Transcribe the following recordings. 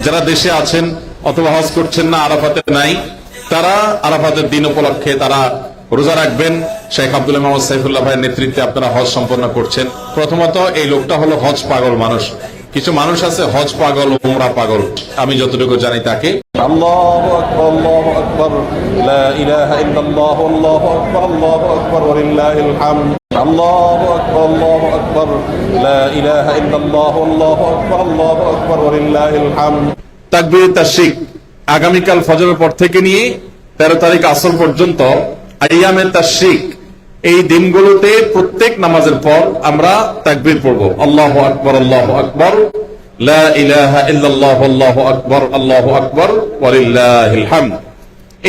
যারা দেশে আছেন অথবা হজ করছেন না, আরাফাতে নাই, তারা আরাফাতের দিন উপলক্ষে তারা রোজা রাখবেন। শেখ আব্দুল মোহাম্মদ সাইফুল্লাহ ভাইয়ের নেতৃত্বে আপনারা হজ সম্পন্ন করছেন। প্রথমত এই লোকটা হলো হজ পাগল মানুষ। কিছু মানুষ আছে হজ পাগল, উমরা পাগল, আমি যতটুকু জানি তাকে। আল্লাহু আকবার, আল্লাহু আকবার, লা ইলাহা ইল্লাল্লাহ, আল্লাহু আকবার, আল্লাহু আকবার, ওয়া লিল্লাহিল হামদ। আল্লাহু আকবার, আল্লাহু আকবার, লা ইলাহা ইল্লাল্লাহ, আল্লাহু আকবার, আল্লাহু আকবার, ওয়া লিল্লাহিল হামদ। তাকবীর তাশরিক আগামীকাল ফজরের পর থেকে নিয়ে 13 তারিখ আসর পর্যন্ত আইয়ামে তাশরিক, এই দিনগুলোতে প্রত্যেক নামাজের পর আমরা তাকবীর পড়ব। আল্লাহু আকবার, আল্লাহু আকবার, লা ইলাহা ইল্লাল্লাহ, আল্লাহু আকবার, আল্লাহু আকবার, ওয়া লিল্লাহিল হামদ।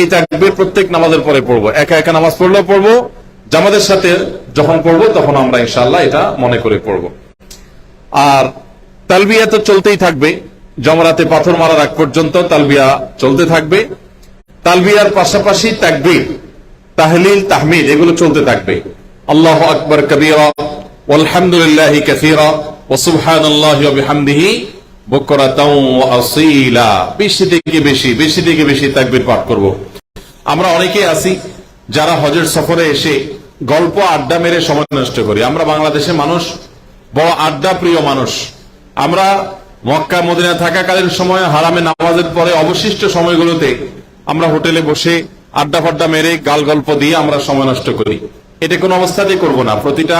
এই তাকবীর প্রত্যেক নামাজের পরে পড়ব। একা একা নামাজ পড়লেও পড়ব, জামাতের সাথে যখন পড়ব তখন আমরা ইনশাআল্লাহ এটা মনে করে পড়ব। আর তালবিয়া তো চলতেই থাকবে, জমরাতে পাথর মারার আগ পর্যন্ত তালবিয়া চলতে থাকবে। তালবিয়ার পাশাপাশি তাকবীর, তাহলিল, তাহমিদ এগুলো চলতে থাকবে। আল্লাহু আকবার কাবীরা ওয়ালহামদুলিল্লাহি কাসীরা ওয়া সুবহানাল্লাহি ওয়া বিহামদিহি বুকরাতাও ওয়া আসীলা। বেশি থেকে বেশি তাকবীর পাঠ করব। আমরা অনেকেই আছি যারা হজের সফরে এসে গল্প আড্ডা মেরে সময় নষ্ট করি। আমরা বাংলাদেশের মানুষ বড় আড্ডা প্রিয় মানুষ। আমরা মক্কা মদিনা থাকাকালীন সময় হারামে নামাজের পরে অবশিষ্ট সময়গুলোতে আমরা হোটেলে বসে আড্ডা ফাড্ডা মেরে গাল গল্প দিয়ে আমরা সময় নষ্ট করি। এটা কোনো অবস্থাতেই করব না। প্রতিটা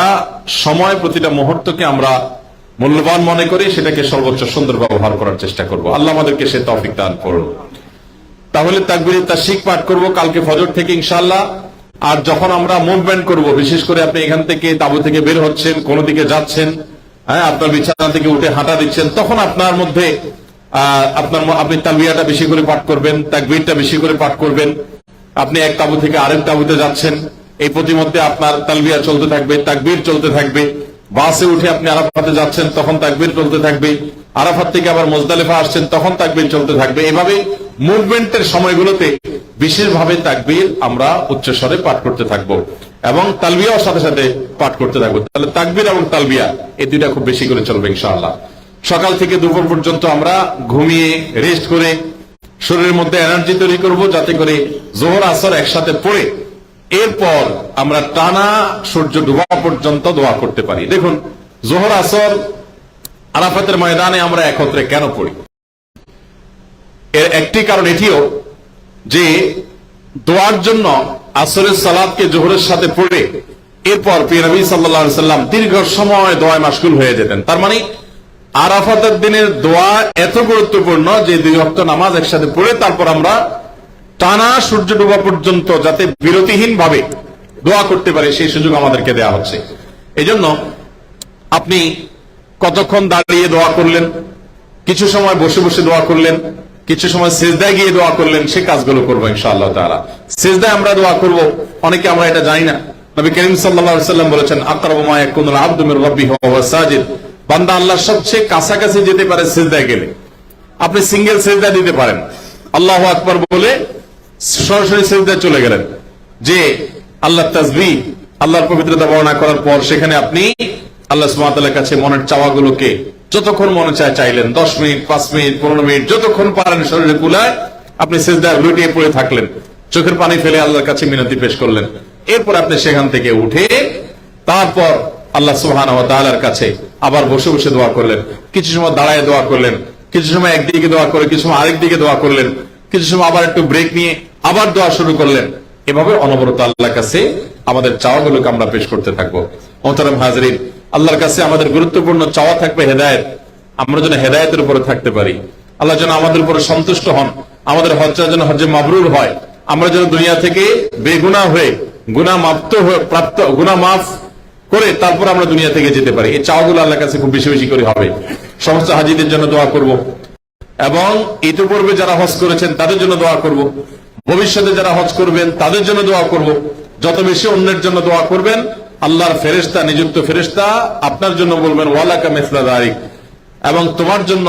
সময়, প্রতিটা মুহূর্তকে আমরা মূল্যবান মনে করি, সেটাকে সর্বোচ্চ সুন্দর ব্যবহার করার চেষ্টা করব। আল্লাহ আমাদেরকে সে তৌফিক দান করুন। তাহলে তাকবীরে তাশরিক পাঠ করব কালকে ফজর থেকে ইনশাআল্লাহ। আর যখন আমরা মুভমেন্ট করব, বিশেষ করে আপনি এখান থেকে তাবু থেকে বের হচ্ছেন, কোন দিকে যাচ্ছেন, হ্যাঁ, আপনার বিছানা থেকে উঠে হাঁটা দিচ্ছেন, তখন আপনার মধ্যে আপনি তালবিয়াটা বেশি করে পাঠ করবেন, তাকবীরটা বেশি করে পাঠ করবেন। আপনি এক তাবু থেকে আরেক তাবুতে যাচ্ছেন, এই প্রতিমধ্যে আপনার তালবিয়া চলতে থাকবে, তাকবীর চলতে থাকবে। বাসে উঠে আপনি আরাফাতে যাচ্ছেন, তখন তাকবীর চলতে থাকবে। আরাফাত থেকে আবার মুজদালিফা আসছেন, তখন তাকবীর চলতে থাকবে। এভাবে মুভমেন্টের সময়গুলোতে বিশেষভাবে তাকবীর আমরা উচ্চস্বরে পাঠ করতে থাকবো এবং তালবিয়ার সাথে সাথে পাঠ করতে থাকবো। তাহলে তাকবীর এবং তালবিয়া এই দুইটা খুব বেশি করে চলবে ইনশাআল্লাহ। সকাল থেকে দুপুর পর্যন্ত আমরা ঘুমিয়ে রেস্ট করে শরীরের মধ্যে এনার্জি তৈরি করব, যাতে করে জোহর আসর একসাথে পড়ে এরপর আমরা টানা সূর্য ডুবা পর্যন্ত দোয়া করতে পারি। দেখুন, জোহর আসর আরাফাতের ময়দানে আমরা একত্রে কেন পড়ি? এর একটি কারণ এটিও যে দোয়ার জন্য আসরের সালাতকে জোহরের সাথে পড়ে এরপর প্রিয় নবী সাল্লাল্লাহু আলাইহি সাল্লাম দীর্ঘ সময় দোয়ায় মাশগুল হয়ে যেতেন। তার মানে আরাফাতের দিনের দোয়া এত গুরুত্বপূর্ণ যে 2 ওয়াক্ত নামাজ একসাথে পড়ে তারপর আমরা টানা সূর্য ডোবা পর্যন্ত যাতে বিরতিহীন ভাবে দোয়া করতে পারে, সেই সুযোগ আমাদেরকে দেয়া হচ্ছে। এজন্য আপনি কতক্ষণ দাঁড়িয়ে দোয়া করলেন, কিছু সময় বসে বসে দোয়া করলেন, কিছু সময় সিজদায় গিয়ে দোয়া করলেন, সে কাজগুলো করবো ইনশাআল্লাহ তাআলা। সিজদায় আমরা দোয়া করব, অনেকে আমরা এটা জানি না। নবী করিম সাল্লাল্লাহু আলাইহি ওয়াসাল্লাম বলেছেন, আকরাবু মা ইয়াকুনুল আবদু মির রাব্বিহি ওয়া হুয়া সাজিদ। বান্দা আল্লাহর সবচেয়ে কাছাকাছি যেতে পারে সিজদায় গেলে। আপনি সিঙ্গেল সিজদা দিতে পারেন, আল্লাহু আকবার বলে সরাসরি সিজদায় চলে গেলেন, যে আল্লাহর তাসবিহ, আল্লাহর পবিত্রতা বর্ণনা করার পর সেখানে আপনি আল্লাহ সুবহানাহু ওয়া তাআলার কাছে মনের চাওয়াগুলোকে যতক্ষণ মনে চায় চাইলেন, 10 মিনিট, 5 মিনিট, 15 মিনিট, যতক্ষণ পারেন শরীরে কুলায় আপনি সিজদায় লুটিয়ে পড়ে থাকলেন, চোখের পানি ফেলে আল্লাহর কাছে মিনতি পেশ করলেন। এরপর আপনি সেখান থেকে উঠে তারপর আল্লাহ সুবহানাহু ওয়া তাআলার কাছে আবার বসে বসে দোয়া করলেন, কিছু সময় দাঁড়ায় দোয়া করলেন, কিছু সময় একদিকে দোয়া করে কিছু সময় আরেক দিকে দোয়া করলেন, কিছু সময় আবার একটু ব্রেক নিয়ে আবার দোয়া শুরু করলেন। এভাবে অনবরত আল্লাহর কাছে আমাদের চাওয়াগুলোকে আমরা পেশ করতে থাকবো। মোহতারাম হাজরিন, আল্লাহর কাছে আমাদের গুরুত্বপূর্ণ চাওয়া থাকবে হেদায়েত। আমরা যেন হেদায়েতের উপরে থাকতে পারি, আল্লাহ যেন আমাদের উপরে সন্তুষ্ট হন, আমাদের হজ্জটা যেন হজ্জে মাবরুর হয়, আমরা যেন দুনিয়া থেকে বেগুনাহ হয়ে গুনাহ মাফ করে তারপর আমরা দুনিয়া থেকে যেতে পারি। এই চাওয়াগুলো আল্লাহর কাছে খুব বেশি বেশি করে হবে। সমস্ত হাজীদের জন্য দোয়া করব এবং ইতিপূর্বে যারা হজ করেছেন তাদের জন্য দোয়া করব, ভবিষ্যতে যারা হজ করবেন তাদের জন্য দোয়া করব। যত বেশি অন্যের জন্য দোয়া করবেন, আল্লাহর ফেরেশতা, নিযুক্ত ফেরেশতা আপনার জন্য বলবেন ওয়ালাকা মিসলা যালিক, এবং তোমার জন্য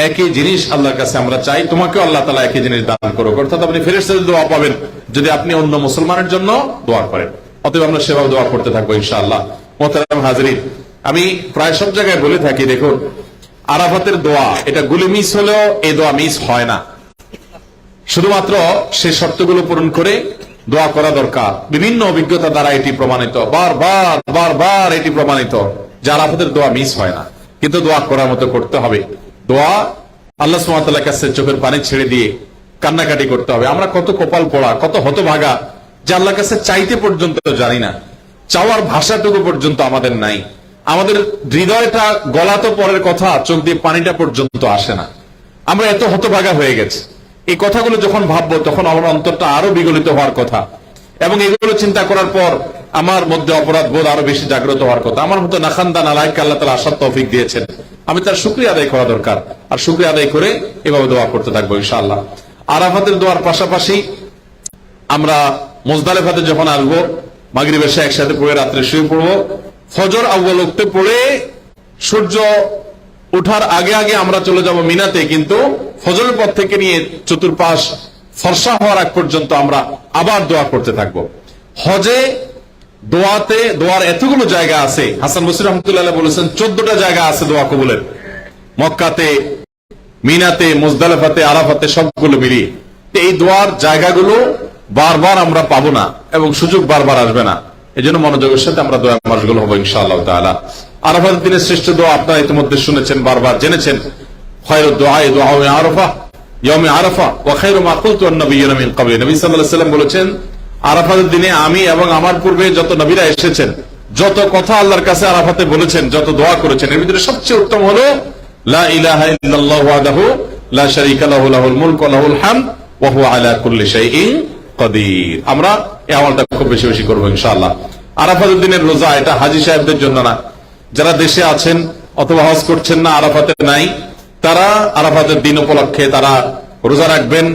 একই জিনিস আল্লাহর কাছে আমরা চাই, তোমাকেও আল্লাহ তাআলা একই জিনিস দান করুক। অর্থাৎ আপনি ফেরেশতাদের দোয়া পাবেন যদি আপনি অন্য মুসলমানের জন্য দোয়া করেন। অতএব আমরা সেভাবে দোয়া করতে থাকবো ইনশাআল্লাহ। মুহতারাম হাজরিন, আমি প্রায় সব জায়গায় বলে থাকি, দেখুন আরাফাতের দোয়া, এটা গুলি মিস হলেও এই দোয়া মিস হয় না। শুধুমাত্র সেই শর্তগুলো পূরণ করে দোয়া করা দরকার। বিভিন্ন অভিজ্ঞতা দ্বারা এটি প্রমাণিত, বারবার বারবার এটি প্রমাণিত যে আরাফাতের দোয়া মিস হয় না, কিন্তু দোয়া করার মতো করতে হবে। দোয়া আল্লাহ সুবহানাহু ওয়া তাআলার কাছে চোখের পানি ছেড়ে দিয়ে কান্নাকাটি করতে হবে। আমরা কত কপাল পোড়া, কত হতভাগা যে আল্লাহর কাছে চাইতে পর্যন্ত জানি না, চাওয়ার ভাষাটুকু পর্যন্ত আমাদের নাই। আমাদের হৃদয়টা গলা তো পরের কথা, চোখ দিয়ে পানিটা পর্যন্ত আসে না। আমরা এত হতভাগা হয়ে গেছে। এই কথাগুলো যখন ভাববো তখন আমার অন্তরটা আরো বিগলিত হওয়ার কথা, এবং এগুলো চিন্তা করার পর আমার মধ্যে অপরাধ বোধ আরো বেশি জাগ্রত হওয়ার কথা। আমার মতো নাখান্দা নালায়েককে আল্লাহ তাআলা আসার তৌফিক দিয়েছেন, আমি তার শুকরিয়া আদায় করা দরকার, আর শুকরিয়া আদায় করে এভাবে দোয়া করতে থাকবো ইনশাআল্লাহ। আরাফাতের দোয়ার পাশাপাশি আমরা মুজদালিফাতে যখন আসবো, মাগরিব এশা একসাথে পড়ে রাত্রে শুয়ে পড়বো, ফজর আউয়াল ওয়াক্তে পড়ে সূর্য ওঠার আগে আগে আমরা চলে যাব মিনাতে, কিন্তু ফজরের পর থেকে নিয়ে চতুর্পাশ ফর্সা হওয়ার আগ পর্যন্ত আমরা আবার দোয়া করতে থাকবো। হজে দোয়াতে দোয়ার এতগুলো জায়গা আছে, হাসান বসরি রহমতুল্লাহ বলেছেন 14টা জায়গা আছে দোয়া কবুলের, মক্কাতে, মিনাতে, মুজদালিফাতে, আরাফাতে, সবগুলো মিলিয়ে। এই দোয়ার জায়গাগুলো বারবার আমরা পাবো না এবং সুযোগ বারবার আসবে না, এই জন্য মনোযোগের সাথে আমরা দোয়া মাসগুলো হবো ইনশাআল্লাহ তাআলা। আরাফাতের দিনের শ্রেষ্ঠ দোয়া আপনারা ইতিমধ্যে শুনেছেন, বারবার জেনেছেন, খায়রুদ দুআ দুআউ আরাফা ইয়াউমে আরাফা ওয়া খায়রু মা কুলতু আন-নাবিয়্যুনা মিন ক্বাবলি। নবী সাল্লাল্লাহু আলাইহি ওয়াসাল্লাম বলেছেন, আরাফাতের দিনে আমি এবং আমার পূর্বে যত নবীরা এসেছেন, যত কথা আল্লাহর কাছে আরাফাতে বলেছেন, যত দোয়া করেছেন, এর ভিতরে সবচেয়ে উত্তম হলো লা ইলাহা ইল্লাল্লাহু ওয়াহদাহু লা শারীকা লাহু লাহুল মুলকু ওয়া লাহুল হামদ ওয়া হুয়া আলা কুল্লি শাইইন কাদির। আমরা এই আমলটা খুব বেশি বেশি করবো ইনশাআল্লাহ। আরাফাতের দিনের রোজা এটা হাজী সাহেবদের জন্য না, যারা দেশে আছেন অথবা হজ করছেন না, আরাফাতে নাই, তারা আরাফাতের দিন উপলক্ষে তারা রোজা রাখবেন,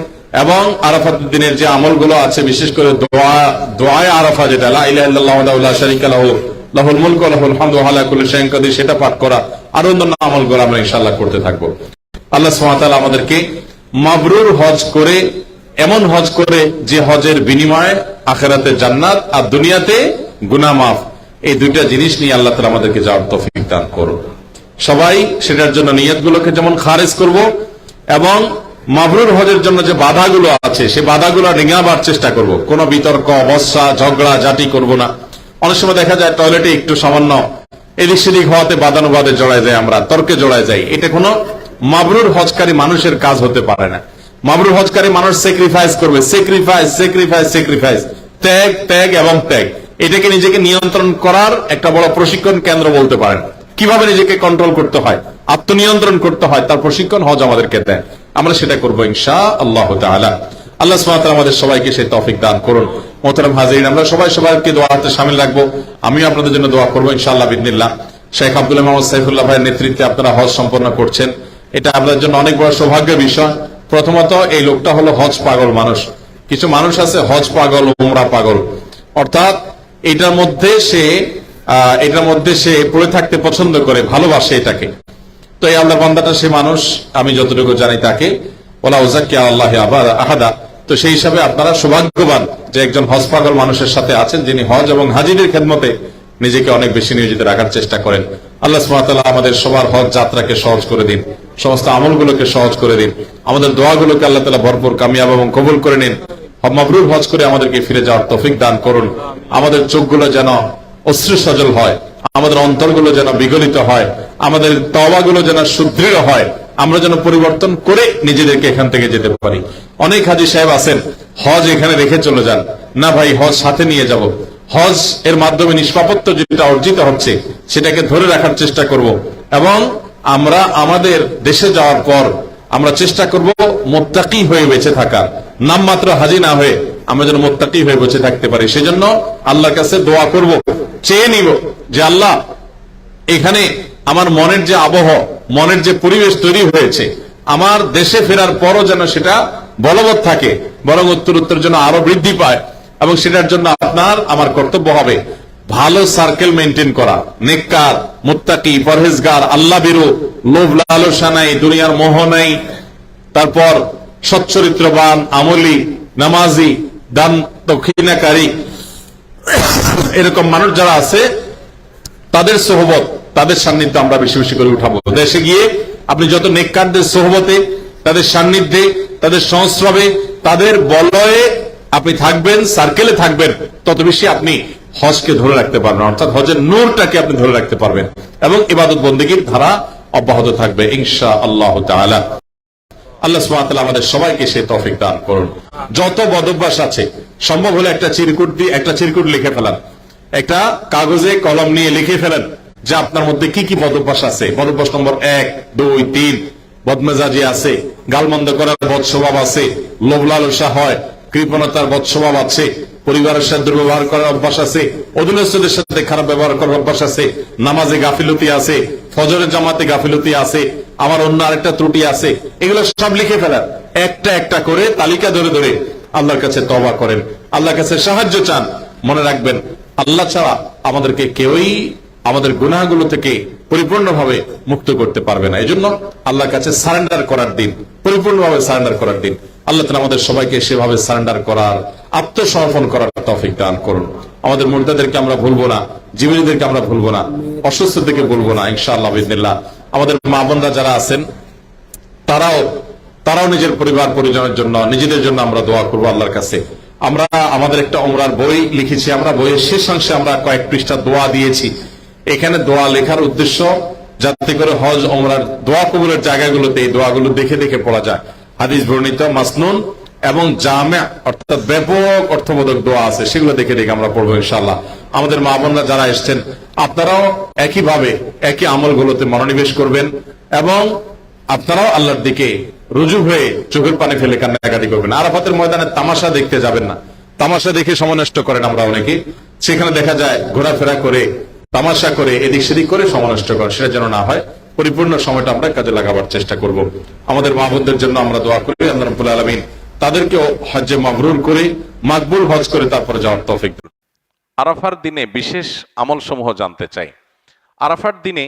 এবং আরাফাতের দিনের যে আমলগুলো আছে, বিশেষ করে দোয়ায়ে আরাফা, যেটা লা ইলাহা ইল্লাল্লাহু ওয়াহদাহু লা শারীকা লাহু লাহুল মুলকু ওয়া লাহুল হামদু ওয়া হুয়া আলা কুল্লি শাইইন কাদির, সেটা পাঠ করা আর অন্যান্য আমলগুলো আমরা ইনশাআল্লাহ করতে থাকবো। আল্লাহ সুবহানাহু ওয়া তাআলা আমাদেরকে মাবরুর হজ করে, এমন হজ করে যে হজের বিনিময়ে আখিরাতে জান্নাত আর দুনিয়াতে গুনাহ মাফ, এই দুইটা জিনিস নিয়ে আল্লাহ তাআলা আমাদেরকে যাওয়ার তৌফিক দান করুন। সবাই সেটার জন্য নিয়তগুলোকে যেমন খারিজ করব, এবং মাবরুর হজের জন্য যে বাধাগুলো আছে সেই বাধাগুলো ডিঙাবার চেষ্টা করব। কোনো বিতর্ক, বর্ষা, ঝগড়া ঝাঁটি করব না। অনেক সময় দেখা যায় টয়লেটে একটু সামান্য এদিক সেদিক হওয়াতে বাদানুবাদে জড়ায় যায়, আমরা তর্কে জড়ায় যাই। এটা কোনো মাবরুর হজকারী মানুষের কাজ হতে পারে না। মাবরুর হজকারী মানুষ স্যাক্রিফাইস করবে, স্যাক্রিফাইস স্যাক্রিফাইস স্যাক্রিফাইস, ত্যাগ ত্যাগ এবং ত্যাগ। এটাকে নিজেকে নিয়ন্ত্রণ করার একটা বড় প্রশিক্ষণ কেন্দ্র বলতে পারেন। কিভাবে নিজেকে কন্ট্রোল করতে হয়, আত্মনিয়ন্ত্রণ করতে হয়, তার প্রশিক্ষণ হজ আমাদেরকে দেয়। আমরা সেটা করবো ইনশাআল্লাহ তাআলা। আল্লাহ সুবহানাহু ওয়া তাআলা আমাদের সবাইকে সেই তৌফিক দান করুন। মোহতারাম হাজিরিন, আমরা সবাইকে দোয়াতে শামিল রাখবো। আমিও আপনাদের জন্য দোয়া করবো ইনশাআল্লাহ বিইذনিল্লাহ। শেখ আব্দুল মোহাম্মদ সাইফুল্লাহ ভাইয়ের নেতৃত্বে আপনারা হজ সম্পন্ন করছেন, এটা আপনাদের জন্য অনেক বড় সৌভাগ্যের বিষয়। প্রথমত, এই লোকটা হলো হজ পাগল মানুষ। কিছু মানুষ আছে হজ পাগল, উমরা পাগল, অর্থাৎ এটার মধ্যে সে পড়ে থাকতে পছন্দ করে, ভালোবাসে এটাকে। তো এই আল্লাহর বান্দাটা সে মানুষ, আমি যতটুকু জানি তাকে ওয়ালা উযাক্কি আলাল্লাহি আহাদা। তো সেই হিসাবে আপনারা সৌভাগ্যবান যে একজন হজ পাগল মানুষের সাথে আছেন, যিনি হজ এবং হাজিদের খেদমতে নিজেকে অনেক বেশি নিয়োজিত রাখার চেষ্টা করেন। আল্লাহ সুবহানাহু ওয়া তাআলা আমাদের সবার হজ যাত্রাকে সহজ করে দিন, সমস্ত আমলগুলোকে সহজ করে দিন, আমাদের দোয়াগুলোকে আল্লাহ তাআলা ভরপুর কামিয়াব এবং কবুল করে নিন। মাবরুর হজ করে আমাদেরকে ফিরে যাওয়ার তৌফিক দান করুন। আমাদের চোখগুলো যেন অশ্রু সজল হয়, আমাদের অন্তরগুলো যেন বিগলিত হয়, আমাদের তওবাগুলো যেন সুদৃঢ় হয়, আমরা যেন পরিবর্তন করে নিজেদেরকে এখান থেকে যেতে পারি। অনেক হাজী সাহেব আছেন হজ এখানে রেখে চলে যান, না ভাই হজ সাথে নিয়ে যাব। হজ এর মাধ্যমে নিষ্পাপত্য যেটা অর্জিত হচ্ছে সেটাকে ধরে রাখার চেষ্টা করব, এবং আমরা আমাদের দেশে যাওয়ার পর আমরা চেষ্টা করব মুত্তাকি হয়ে বেঁচে থাকার, নামমাত্র হাজী না হয়ে আমরা যেন মুত্তাকি হয়ে বেঁচে থাকতে পারি। সেজন্য আল্লাহর কাছে দোয়া করব, চেয়ে নিব যে আল্লাহ, এখানে আমার মনের যে আবহ, মনের যে পরিবেশ তৈরি হয়েছে, আমার দেশে ফেরার পরও যেন সেটা বলবৎ থাকে, বরং উত্তর যেন আরো বৃদ্ধি পায়। এবং সেটার জন্য আমার কর্তব্য হবে ভালো সার্কেল মেনটেন করা, নেককার, মুত্তাকি, পরহেজগার, আল্লাহ ভীরু, লোভ লালসা নাই, দুনিয়ার মোহ নাই, তারপর সচ্চরিত্রবান, আমলি, নামাজি, দান দক্ষিণাকারী, এরকম মানুষ যারা আছে তাদের সোহবত, তাদের সান্নিধ্য আমরা বেশি বেশি করে উঠাবো। দেশে গিয়ে আপনি যত নেককারদের সোহবতে, তাদের সান্নিধ্যে, তাদের সংস্রবে, তাদের বলয়ে আপনি থাকবেন, সার্কেলে থাকবেন, তত বেশি আপনি হজকে ধরে রাখতে পারবেন, অর্থাৎ হজের নূরটাকে আপনি ধরে রাখতে পারবেন এবং ইবাদত বন্দেগীর ধারা অব্যাহত থাকবে ইনশাআল্লাহ তাআলা। আল্লাহ সুবহানাহু ওয়া তাআলা আমাদের সবাইকে সেই তৌফিক দান করুন। যত বদভ্যাস আছে সম্ভব হলে একটা চিরকুট লিখে ফেলান, একটা কাগজে কলম নিয়ে লিখে ফেলেন যে আপনার মধ্যে কি কি বদভ্যাস আছে। বদভ্যাস নম্বর 1, 2, 3, বদমেজাজি আছে, গালমন্দ করার বদস্বভাব আছে, লোভ লালসা হয়, কৃপণতার বদস্বভাব আছে, পরিবারের সাথে দুর্ব্যবহার করার অভ্যাস আছে, অধীনস্থদের সাথে খারাপ ব্যবহার করার অভ্যাস আছে, নামাজে গাফিলতি আছে, ফজরের জামাতে গাফিলতি আছে, আমার অন্য আরেকটা ত্রুটি আছে। এগুলো সব লিখে ফেলার, একটা একটা করে তালিকা ধরে ধরে আল্লাহর কাছে তওবা করেন, আল্লাহর কাছে সাহায্য চান। মনে রাখবেন, আল্লাহ ছাড়া আমাদেরকে কেউই আমাদের গুনাহগুলো থেকে পরিপূর্ণভাবে মুক্ত করতে পারবে না। এজন্য আল্লাহর কাছে সারেন্ডার করার দিন, পরিপূর্ণভাবে সারেন্ডার করার দিন। আল্লাহ তাআলা আমাদের সবাইকে সেভাবে সারেন্ডার করার, আত্মসমর্পণ করার তৌফিক দান করুন। আমাদের মুর্দাদেরকে আমরা ভুলবো না, জীবনীদেরকে আমরা ভুলবো না, অসুস্থদেরকে ভুলবো না ইনশাআল্লাহ বিইذنিল্লাহ। আমাদের মা বোনরা যারা আছেন তারাও নিজের পরিবার পরিজনের জন্য, নিজেদের জন্য আমরা দোয়া করবো আল্লাহর কাছে। আমরা আমাদের একটা উমরার বই লিখেছি, আমরা বইয়ের শেষাংশে আমরা কয়েক পৃষ্ঠা দোয়া দিয়েছি। এখানে দোয়া লেখার উদ্দেশ্য যাতে করে হজ উমরার দোয়া কবুলের জায়গাগুলোতে এই দোয়াগুলো দেখে দেখে পড়া যায়। হাদিস বর্ণিত মাসনুন এবং জামে অর্থাৎ ব্যাপক অর্থবোধক দোয়া আছে, সেগুলো দেখে দেখে আমরা পড়বো ইনশাআল্লাহ। আমাদের মা বোনরা যারা এসছেন আপনারাও একইভাবে একই আমলগুলোতে মনোনিবেশ করবেন এবং আপনারাও আল্লাহর দিকে রুজু হয়ে চোখের পানি ফেলে কান্নাকাটি করবেন। আরাফাতের ময়দানে তামাশা দেখতে যাবেন না, তামাশা দেখে সময় নষ্ট করেন আমরা অনেকে। সেখানে দেখা যায় ঘোরাফেরা করে, তামাশা করে, এদিক সেদিক করে সময় নষ্ট করেন, সেটা যেন না হয়। পরিপূর্ণ সময়টা আমরা কাজে লাগাবার চেষ্টা করব। আমাদের মা বোনদের জন্য আমরা দোয়া করি আল্লাহ রাব্বুল আলামিন তাদেরকেও হজ্জে মাবরুর করে, মাকবুল হজ করে তারপরে যাওয়ার তৌফিক দিন। আরাফার দিনে বিশেষ আমল সমূহ জানতে চাই। আরাফার দিনে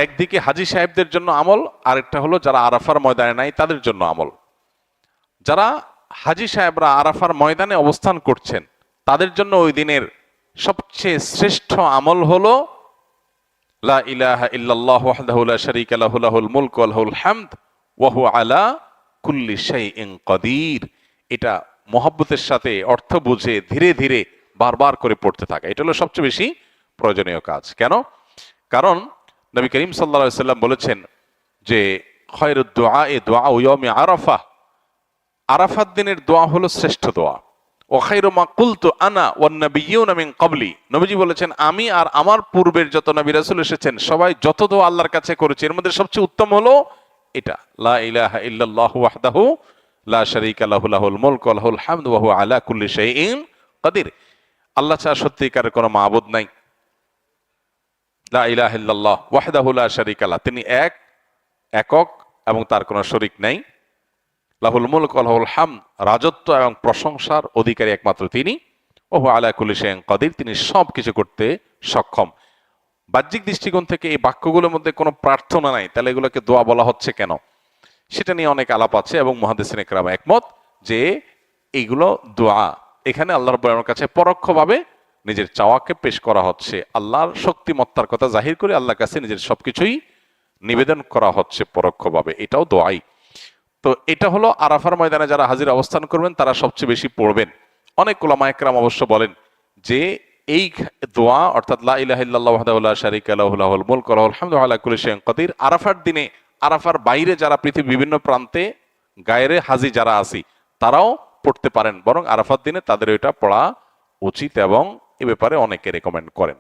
একদিকে হাজী সাহেবদের জন্য আমল, আরেকটা হলো যারা আরাফার ময়দানে নাই তাদের জন্য আমল। যারা হাজী সাহেবরা আরাফার ময়দানে অবস্থান করছেন তাদের জন্য ওই দিনের সবচেয়ে শ্রেষ্ঠ আমল হলো লা ইলাহা ইল্লাল্লাহু ওয়াহদাহু লা শারীকা লাহু লাহুল মুলকু ওয়া লাহুল হামদ ওয়া হুয়া আলা কুল্লি শাইইন কাদির। এটা মহব্বতের সাথে অর্থ বুঝে ধীরে ধীরে বারবার করে পড়তে থাকা, এটা হলো সবচেয়ে বেশি প্রয়োজনীয় কাজ। কেন? কারণ নবী করিম সাল্লাল্লাহু আলাইহি ওয়াসাল্লাম বলেছেন যে খায়রুদ দুআ দুআউ ইয়াউমি আরাফা, আরাফাত দিনের দোয়া হলো শ্রেষ্ঠ দোয়া। ওয়া খায়রু মা কুলতু আনা ওয়ান নাবিয়্যুনা মিন ক্বাবলি, নবীজি বলেছেন আমি আর আমার পূর্বের যত নবী রাসূল এসেছেন সবাই যত দোয়া আল্লাহর কাছে করেছে এর মধ্যে সবচেয়ে উত্তম হলো এটা, লা ইলাহা ইল্লাল্লাহু ওয়াহদাহু লা শারীকা লাহু লাহুল মুলকু ওয়া লাহুল হামদু ওয়া হুয়া আলা কুল্লি শাইইন কাদির। আল্লাহ ছাড়া সত্যিকারের কোনো মাবুদ নাই। লা ইলাহা ইল্লাল্লাহ ওয়াহদাহু লা শারীকা লাহু, তিনি একক এবং তার কোনো শরীক নাই। লাহুল মুলক ওয়া লাহুল হামদ, রাজত্ব এবং প্রশংসার অধিকারী একমাত্র তিনি। ওয়া হুয়া আলা কুল্লি শাইইন কাদির, তিনি সব কিছু করতে সক্ষম। বাহ্যিক দৃষ্টিকোণ থেকে এই বাক্যগুলোর মধ্যে কোনো প্রার্থনা নাই, তাহলে এগুলোকে দোয়া বলা হচ্ছে কেন? সেটা নিয়ে অনেক আলাপ আছে এবং মুহাদ্দিসিনে কেরাম একমত যে এইগুলো দোয়া। এখানে আল্লাহ রাব্বুল আলামিনের কাছে পরোক্ষভাবে নিজের চাওয়াকে পেশ করা হচ্ছে, আল্লাহর শক্তিমত্তার কথা জাহির করে আল্লাহর কাছে নিজের সবকিছুই নিবেদন করা হচ্ছে পরোক্ষভাবে, এটাও দোয়াই। তো এটা হলো আরাফার ময়দানে যারা হাজির অবস্থান করবেন তারা সবচেয়ে বেশি পড়বেন। অনেক উলামায়ে কেরাম অবশ্য বলেন যে এই দোয়া অর্থাৎ লা ইলাহা ইল্লাল্লাহু ওয়াহদাহু লা শারীকা লাহু লাহুল মুলকু ওয়া লাহুল হামদু ওয়া আলা কুল্লি শাইইন কাদির, আরাফার দিনে, আরাফার বাইরে যারা পৃথিবীর বিভিন্ন প্রান্তে গায়রে হাজি যারা আছি তারাও পড়তে পারেন, বরং আরাফার দিনে তাদের এটা পড়া উচিত এবং এ ব্যাপারে অনেকে রেকমেন্ড করেন।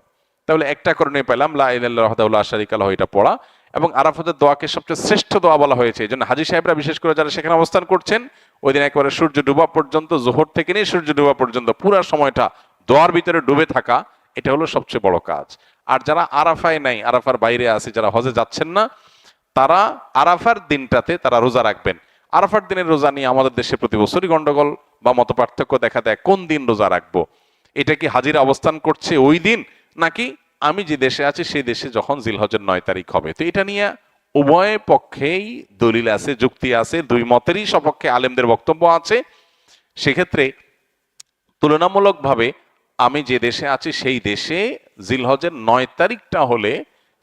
তাহলে একটা করে নিয়ে পেলাম লা ইলাহা ইল্লাল্লাহু ওয়াহদাহু লা শারীকা লাহু, এটা পড়া। এবং আরাফাতের দোয়াকে সবচেয়ে শ্রেষ্ঠ দোয়া বলা হয়েছে, এই জন্য হাজী সাহেবরা বিশেষ করে যারা সেখানে অবস্থান করছেন ওই দিন একেবারে সূর্য ডুবা পর্যন্ত, জোহর থেকে নিয়ে সূর্য ডুবা পর্যন্ত পুরো সময়টা দোয়ার ভিতরে ডুবে থাকা, এটা হলো সবচেয়ে বড় কাজ। আর যারা আরাফায় নাই, আরাফার বাইরে আছে, যারা হজে যাচ্ছেন না, তারা আরাফার দিনটাতে তারা রোজা রাখবেন। আরাফার দিনের রোজা নিয়ে আমাদের দেশে প্রতি বছরই গন্ডগোল বা মত পার্থক্য দেখা দেয়, কোন দিন রোজা রাখবো? এটা কি হাজিরা অবস্থান করছে ওই দিন, নাকি আমি যে দেশে আছি সেই দেশে যখন জিলহজের 9 তারিখ হবে? তো এটা নিয়ে উভয় পক্ষেই দলিল আছে, যুক্তি আছে, দুই মতেরই সপক্ষে আলেমদের বক্তব্য আছে। সেক্ষেত্রে তুলনামূলকভাবে আমি যে দেশে আছি সেই দেশে জিলহজের 9 তারিখটা হলে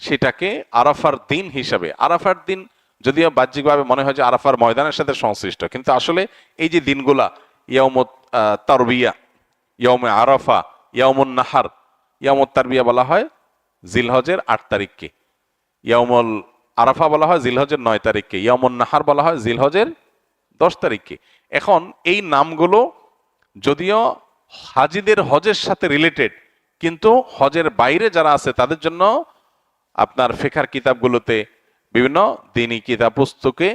সেটাকে আরাফার দিন হিসাবে, আরাফার দিন যদিও বাহ্যিকভাবে মনে হয় যে আরাফার ময়দানের সাথে সংশ্লিষ্ট, কিন্তু আসলে এই যে দিনগুলা ইয়াউমুত তারবিয়া, ইয়াউমে আরাফা, ইয়াউমুন নাহার, ইয়াউমুত তারবিয়া বলা হয় জিলহজের 8 তারিখকে, ইয়াউমুল আরাফা বলা হয় জিলহজের 9 তারিখকে, ইয়াউমুন নাহার বলা হয় জিলহজের 10 তারিখকে। এখন এই নামগুলো যদিও হাজিদের হজের সাথে রিলেটেড, কিন্তু হজের বাইরে যারা আছে তাদের জন্য আপনার ফিকহের কিতাবগুলোতে বিভিন্ন দ্বীনি কিতাব পুস্তকে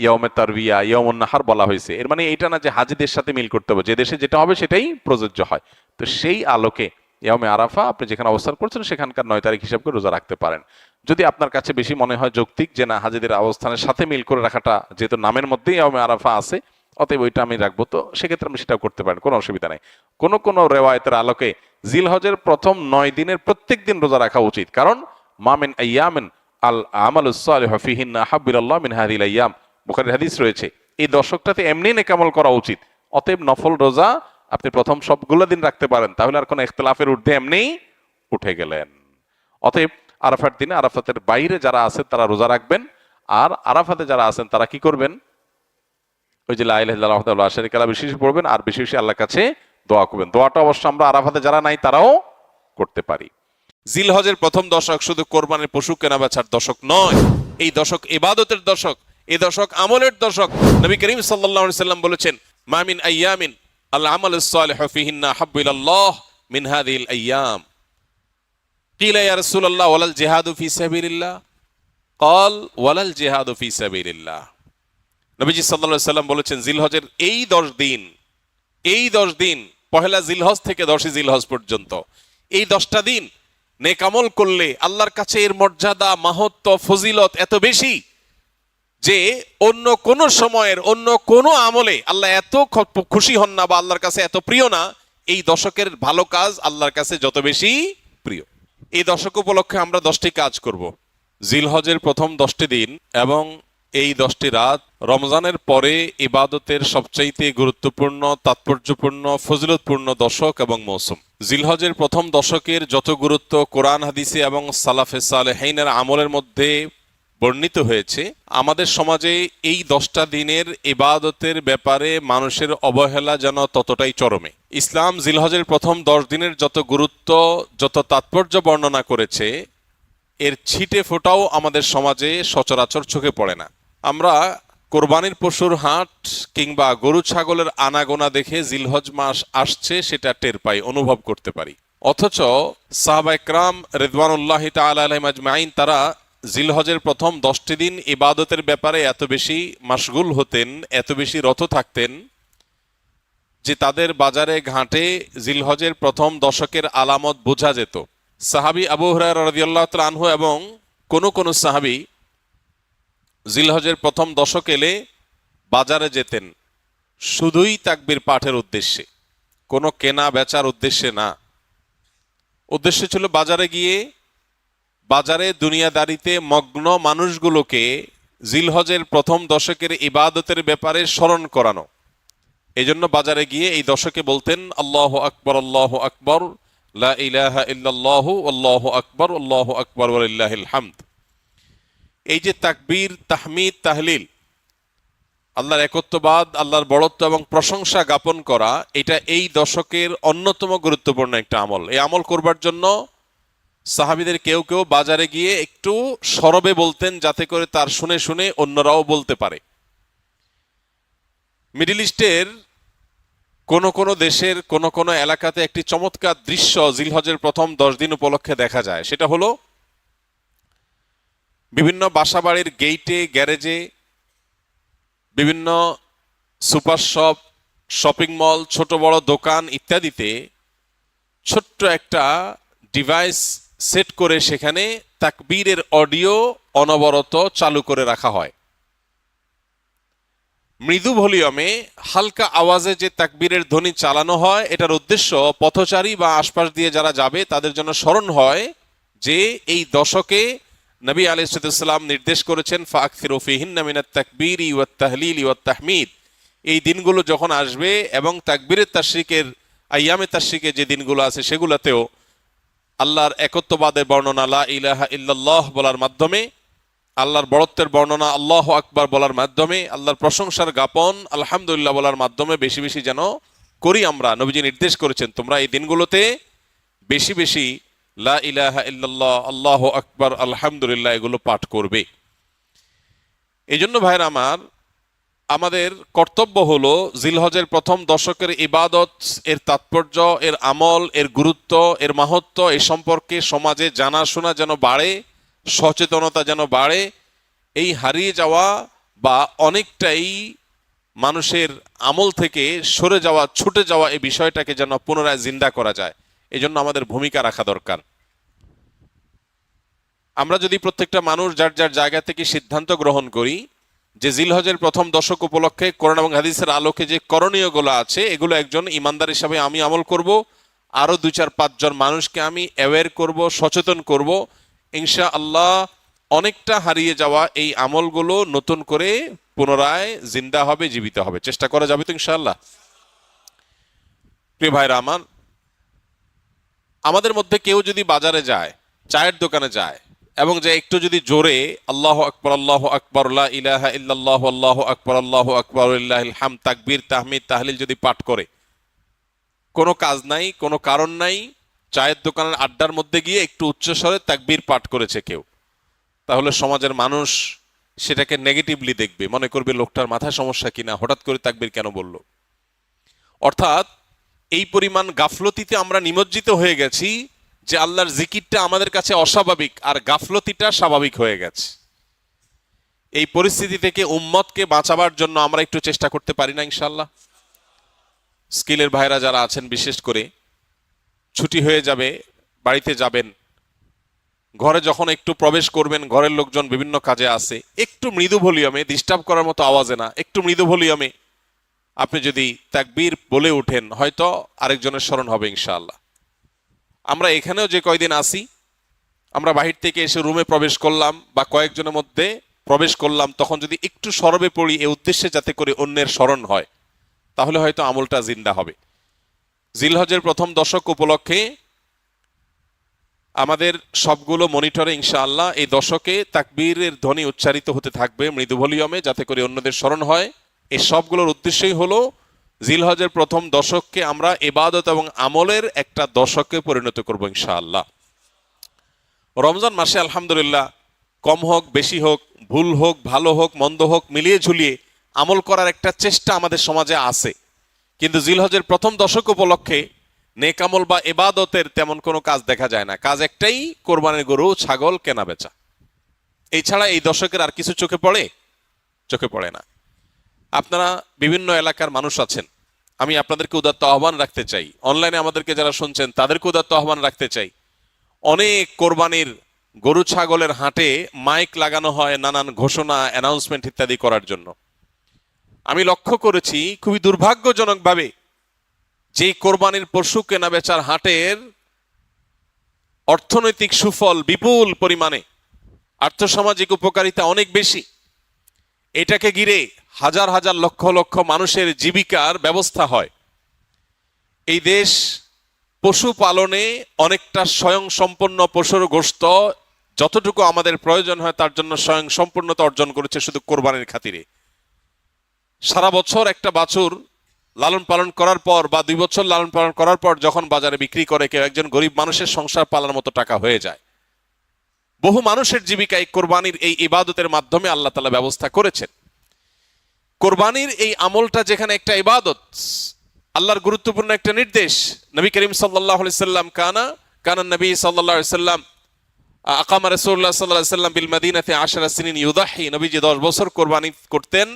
ইয়াউমে তারবিয়া, ইয়াউমুন নাহার বলা হয়েছে। এর মানে এইটা না যে হাজিদের সাথে মিল করতে হবে, যে দেশে যেটা হবে সেটাই প্রযোজ্য হয়। তো সেই আলোকে ইয়াউমে আরাফা আপনি যেখানে অবস্থান করছেন সেখানকার 9 তারিখ হিসাব করে রোজা রাখতে পারেন। যদি আপনার কাছে বেশি মনে হয় যৌক্তিক যে না হাজিদের অবস্থানের সাথে মিল করে রাখাটা, যেহেতু নামের মধ্যেই ইয়াউমে আরাফা আছে, অতএব ওইটা আমি রাখবো, তো সেক্ষেত্রে আপনি সেটাও করতে পারেন, কোনো অসুবিধা নেই। কোন কোন রেওয়ায়েতের আলোকে জিলহজের প্রথম 9 দিনের প্রত্যেক দিন রোজা রাখা উচিত, কারণ মামিন আইয়ামিন আল আমালুস সালিহু ফিহিন্না আহাব্বু ইলাল্লাহ মিন হাযিহিল আইয়াম, বুখারীর হাদিস রয়েছে। এই দশকটাতে এমনি নেক আমল করা উচিত, অতএব নফল রোজা আপনি প্রথম সবগুলো দিন রাখতে পারেন, তাহলে আর কোনো ইখতিলাফের ঊর্ধ্বে এমনি উঠে গেলেন। অতএব আরাফার দিনে আরাফাতের বাইরে যারা আছেন তারা রোজা রাখবেন, আর আরাফাতে যারা আছেন তারা কি করবেন, ওই যে লা ইলাহা ইল্লাল্লাহু ওয়াহদাহু লা শারীকা লাহু বেশি বেশি পড়বেন, আর বেশি বেশি আল্লাহর কাছে দোয়া করবেন। দোয়াটা অবশ্য আমরা আরাফাতে যারা নাই তারাও করতে পারি। জিলহজের প্রথম দশক শুধু কোরবানির পশু কেনা বেচার দশক নয়, এই দশক ইবাদতের দশক, এই দশক আমলের দশক। নবী করিম সাল্লাল্লাহু আলাইহি সাল্লাম বলেছেন, মা মিন আইয়ামিন আল আমালুস সালিহু ফিহিন্না আহাব্বু ইলাল্লাহ মিন হাযিহিল আইয়াম। কিলা ইয়া রাসূলুল্লাহ ওয়ালাল জিহাদু ফি সাবিলিল্লাহ? ক্বাল ওয়ালাল জিহাদু ফি সাবিলিল্লাহ। নবীজি সাল্লাল্লাহু আলাইহি সাল্লাম বলেছেন, জিলহজের এই 10 দিন, এই 10 দিন, পহেলা জিলহজ থেকে 10ই জিলহজ পর্যন্ত, এই 10টা দিন নেক আমল করলে আল্লাহর কাছে এর মর্যাদা, মাহাত্ম্য, ফজিলত এত বেশি যে অন্য কোন সময়ের অন্য কোন আমলে আল্লাহ এত খুশি হন না, বা আল্লাহর কাছে এত প্রিয় না, এই দশকের ভালো কাজ আল্লাহর কাছে যত বেশি প্রিয়। এই দশক উপলক্ষে আমরা 10টি কাজ করব। জিলহজের প্রথম 10টি দিন এবং এই 10টি রাত রমজানের পরে ইবাদতের সবচাইতে গুরুত্বপূর্ণ, তাৎপর্যপূর্ণ, ফজিলতপূর্ণ দশক এবং মৌসুম। জিলহজের প্রথম দশকের যত গুরুত্ব কোরআন হাদিসে এবং সালাফে সালেহিনের আমলের মধ্যে বর্ণিত হয়েছে, আমাদের সমাজে এই 10টা দিনের ইবাদতের ব্যাপারে মানুষের অবহেলা যেন ততটাই চরমে। ইসলাম জিলহজের প্রথম 10 দিনের যত গুরুত্ব, যত তাৎপর্য বর্ণনা করেছে, এর ছিটে ফোটাও আমাদের সমাজে সচরাচর চোখে পড়ে না। আমরা কোরবানির পশুর হাট কিংবা গরু ছাগলের আনাগোনা দেখে জিলহজ মাস আসছে সেটা টের পাই, অনুভব করতে পারি। অথচ সাহাবা ইকরাম রিদওয়ানুল্লাহি তাআলা আলাইহিম আজমাইন তারা জিলহজের প্রথম 10টি দিন ইবাদতের ব্যাপারে এত বেশি মাশগুল হতেন, এত বেশি রত থাকতেন যে তাদের বাজারে ঘাটে জিলহজের প্রথম দশকের আলামত বোঝা যেত। সাহাবী আবু হুরায়রা রাদিয়াল্লাহু তাআলা আনহু এবং কোন সাহাবী জিলহজের প্রথম দশক এলে বাজারে যেতেন শুধুই তাকবীর পাঠের উদ্দেশ্যে, কোনো কেনা বেচার উদ্দেশ্যে না। উদ্দেশ্য ছিল বাজারে গিয়ে বাজারে দুনিয়াদারিতে মগ্ন মানুষগুলোকে জিলহজের প্রথম দশকের ইবাদতের ব্যাপারে স্মরণ করানো। এই জন্য বাজারে গিয়ে এই দশকে বলতেন আল্লাহু আকবার, আল্লাহু আকবার, লা ইলাহা ইল্লাল্লাহু, আল্লাহু আকবার, আল্লাহু আকবার ওয়ালিল্লাহিল হামদ। এই যে তাকবীর, তাহমিদ, তাহলিল, আল্লাহর একত্ববাদ, আল্লাহর বড়ত্ব এবং প্রশংসা জ্ঞাপন করা, এটা এই দশকের অন্যতম গুরুত্বপূর্ণ একটা আমল। এই আমল করবার জন্য সাহাবীদের কেউ কেউ বাজারে গিয়ে একটু সরবে বলতেন, যাতে করে তার শুনে শুনে অন্যরাও বলতে পারে। মিডল ইস্টের কোন দেশের কোন এলাকাতে একটি চমৎকার দৃশ্য জিলহজের প্রথম 10 দিন উপলক্ষে দেখা যায়। সেটা হলো বিভিন্ন বাসাবাড়ির গেইটে, গ্যারেজে, বিভিন্ন সুপার শপ, শপিং মল, ছোট বড় দোকান ইত্যাদিতে ছোট্ট একটা ডিভাইস সেট করে সেখানে তাকবীরের অডিও অনবরত চালু করে রাখা হয়। মৃদু ভলিউমে হালকা আওয়াজে যে তাকবীরের ধ্বনি চালানো হয়, এটার উদ্দেশ্য পথচারী বা আশপাশ দিয়ে যারা যাবে তাদের জন্য স্মরণ হয় যে এই দশকে নবী আলাইহিস সালাম নির্দেশ করেছেন ফাকসিরু ফিহিন্না মিনাত তাকবীরি ওয়াত তাহলিলি ওয়াত তাহমিদ। এই দিনগুলো যখন আসবে এবং তাকবীরের তাশরিকের, আইয়ামে তাশরিকে যে দিনগুলো আছে সেগুলোতেও আল্লাহর একত্ববাদের বর্ণনা লা ইলাহা ইল্লাল্লাহ বলার মাধ্যমে আল্লাহর বড়ত্বের বর্ণনা আল্লাহু আকবার বলার মাধ্যমে, আল্লাহর প্রশংসার জ্ঞাপন আলহামদুলিল্লাহ বলার মাধ্যমে বেশি বেশি যেন করি আমরা। নবীজি নির্দেশ করেছেন তোমরা এই দিনগুলোতে বেশি বেশি লা ইলাহা ইল্লাল্লাহ, আল্লাহু আকবার, আলহামদুলিল্লাহ এগুলো পাঠ করবে। এই জন্য ভাইরা আমার, আমাদের কর্তব্য হলো জিলহজের প্রথম দশকের ইবাদত, এর তাৎপর্য, এর আমল, এর গুরুত্ব, এর মাহাত্ম্য এ সম্পর্কে সমাজে জানাশোনা যেন বাড়ে, সচেতনতা যেন বাড়ে। এই হারিয়ে যাওয়া বা অনেকটাই মানুষের আমল থেকে সরে যাওয়া, ছুটে যাওয়া এই বিষয়টাকে যেন পুনরায় জিন্দা করা যায়, এই জন্য আমাদের ভূমিকা রাখা দরকার। আমরা যদি প্রত্যেকটা মানুষ যার যার জায়গা থেকে সিদ্ধান্ত গ্রহণ করি যে জিলহজের প্রথম দশক উপলক্ষে কোরআন এবং হাদিসের আলোকে যে করণীয়গুলো আছে এগুলো একজন ইমানদার হিসাবে আমি আমল করব, আরো 2-4-5 জন মানুষকে আমি অ্যাওয়্যার করব, সচেতন করব, ইনশাআল্লাহ অনেকটা হারিয়ে যাওয়া এই আমলগুলো নতুন করে পুনরায় জিন্দা হবে, জীবিত হবে। চেষ্টা করা যাবে তো ইনশাআল্লাহ? প্রিয় ভাইরা আমার, আমাদের মধ্যে কেউ যদি বাজারে যায়, চায়ের দোকানে যায় এবং যে একটু যদি জোরে আল্লাহু আকবার, লা ইলাহা ইল্লাল্লাহ, আল্লাহু আকবার লিল্লাহিল হামদ, তাকবীর, তাহমিদ, তাহলিল যদি পাঠ করে, কোনো কাজ নাই, কোনো কারণ নাই, চায়ের দোকানের আড্ডার মধ্যে গিয়ে একটু উচ্চস্বরে তাকবীর পাঠ করেছে কেউ, তাহলে সমাজের মানুষ সেটাকে নেগেটিভলি দেখবে, মনে করবে লোকটার মাথায় সমস্যা কিনা, হঠাৎ করে তাকবীর কেন বলল। অর্থাৎ এই পরিমাণ গাফলতিতে আমরা নিমজ্জিত হয়ে গেছি যে আল্লাহর জিকিরটা আমাদের কাছে অস্বাভাবিক আর গাফলতিটা স্বাভাবিক হয়ে গেছে। এই পরিস্থিতি থেকে উম্মতকে বাঁচাবার জন্য আমরা একটু চেষ্টা করতে পারি না ইনশাআল্লাহ? স্কিলের ভাইরা যারা আছেন, বিশেষ করে ছুটি হয়ে যাবে, বাড়িতে যাবেন, ঘরে যখন একটু প্রবেশ করবেন, ঘরের লোকজন বিভিন্ন কাজে আছে, একটু মৃদু ভলিউমে, ডিস্টার্ব করার মতো আওয়াজে না, একটু মৃদু ভলিউমে আপনি যদি তাকবীর বলে ওঠেন, হয়তো আরেকজনের স্মরণ হবে ইনশাআল্লাহ। আমরা এখানেও যে কয়দিন আসি, আমরা বাহির থেকে এসে রুমে প্রবেশ করলাম বা কয়েকজনের মধ্যে প্রবেশ করলাম, তখন যদি একটু সরবে পড়ি এই উদ্দেশ্যে যাতে করে অন্যের স্মরণ হয়, তাহলে হয়তো আমলটা জিন্দা হবে। জিলহজের প্রথম দশক উপলক্ষে আমাদের সবগুলো মনিটরে ইনশাআল্লাহ এই দশকে তাকবীরের ধ্বনি উচ্চারিত হতে থাকবে মৃদু ভলিউমে, যাতে করে অন্যদের স্মরণ হয়। এই সবগুলোর উদ্দেশ্যই হলো জিলহজের প্রথম দশককে আমরা ইবাদত এবং আমলের একটা দশকে পরিণত করব ইনশাআল্লাহ। রমজান মাসে আলহামদুলিল্লাহ কম হোক, বেশি হোক, ভুল হোক, ভালো হোক, মন্দ হোক, মিলিয়ে ঝুলিয়ে আমল করার একটা চেষ্টা আমাদের সমাজে আছে, কিন্তু জিলহজের প্রথম দশক উপলক্ষে নেক আমল বা ইবাদতের তেমন কোনো কাজ দেখা যায় না। কাজ একটাই, কোরবানির গরু, ছাগল কেনা বেচা। এছাড়া এই দশকের আর কিছু চোখে পড়ে? চোখে পড়ে না। আপনারা বিভিন্ন এলাকার মানুষ আছেন, আমি আপনাদেরকে উদাত্ত আহ্বান রাখতে চাই, অনলাইনে আমাদেরকে যারা শুনছেন তাদেরকে উদাত্ত আহ্বান রাখতে চাই। অনেক কোরবানির গরু ছাগলের হাটে মাইক লাগানো হয় নানান ঘোষণা, অ্যানাউন্সমেন্ট ইত্যাদি করার জন্য। আমি লক্ষ্য করেছি খুবই দুর্ভাগ্যজনকভাবে যে কোরবানির পশু কেনা বেচার হাটের অর্থনৈতিক সুফল বিপুল পরিমাণে, আর্থসামাজিক উপকারিতা অনেক বেশি, এটাকে ঘিরে হাজার হাজার লক্ষ লক্ষ মানুষের জীবিকার ব্যবস্থা হয়। এই দেশ পশু পালনে অনেকটা স্বয়ং সম্পন্ন, পশুর গোশত যতটুকু আমাদের প্রয়োজন হয় তার জন্য স্বয়ং সম্পূর্ণতা অর্জন করেছে শুধু কোরবানির খাতিরে। সারা বছর একটা বাছুর লালন পালন করার পর বা 2 বছর লালন পালন করার পর যখন বাজারে বিক্রি করে, কেউ একজন গরিব মানুষের সংসার পালার মতো টাকা হয়ে যায়। বহু মানুষের জীবিকায় কোরবানির এই ইবাদতের মাধ্যমে আল্লাহ তাআলা ব্যবস্থা করেছেন। কোরবানির এই আমলটা যেখানে একটা ইবাদত, আল্লাহর গুরুত্বপূর্ণ একটা নির্দেশ, নবী করিম সাল্লাল্লাহু আলাইহি সাল্লাম কানা নবী সাল্লাল্লাহু আলাইহি সাল্লাম আকামা রাসূলুল্লাহ সাল্লাল্লাহু আলাইহি সাল্লাম বিল মদিনাতি 10 সিনিন ইউদাহি, নবীজি 10 বছর কোরবানি করতেন,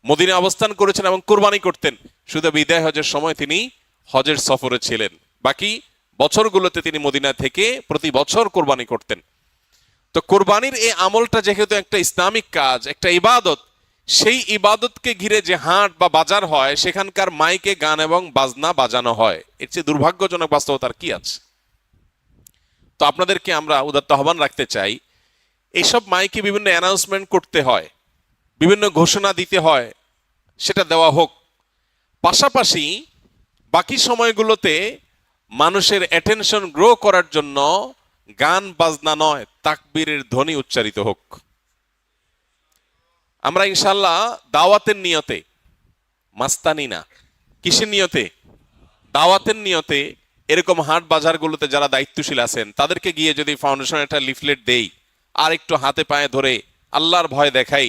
মদিনায় অবস্থান করেছেন এবং কোরবানি করতেন। শুধু বিদায় হজের সময় তিনি হজের সফরে ছিলেন, বাকি বছরগুলোতে তিনি মদিনা থেকে প্রতি বছর কোরবানি করতেন। তো কোরবানির এই আমলটা যেহেতু একটা ইসলামিক কাজ, একটা ইবাদত, সেই ইবাদতকে ঘিরে যে হাট বা বাজার হয় সেখানকার মাইকে গান এবং বাজনা বাজানো হয়, এর চেয়ে দুর্ভাগ্যজনক বাস্তবতার কি আছে? তো আপনাদেরকে আমরা উদাত্ত আহ্বান রাখতে চাই, এইসব মাইকে বিভিন্ন অ্যানাউন্সমেন্ট করতে হয়, বিভিন্ন ঘোষণা দিতে হয়, সেটা দেওয়া হোক। পাশাপাশি বাকি সময়গুলোতে মানুষের অ্যাটেনশন গ্রো করার জন্য গান বাজনা নয়, তাকবীরের ধ্বনি উচ্চারিত হোক। আমরা ইনশাল্লাহ দাওয়াতের নিয়তে, মাস্তানি না, কিসের নিয়তে? দাওয়াতের নিয়তে এরকম হাট বাজারগুলোতে যারা দায়িত্বশীল আছেন তাদেরকে গিয়ে যদি ফাউন্ডেশন একটা লিফলেট দেই, আর একটু হাতে পায়ে ধরে আল্লাহর ভয় দেখাই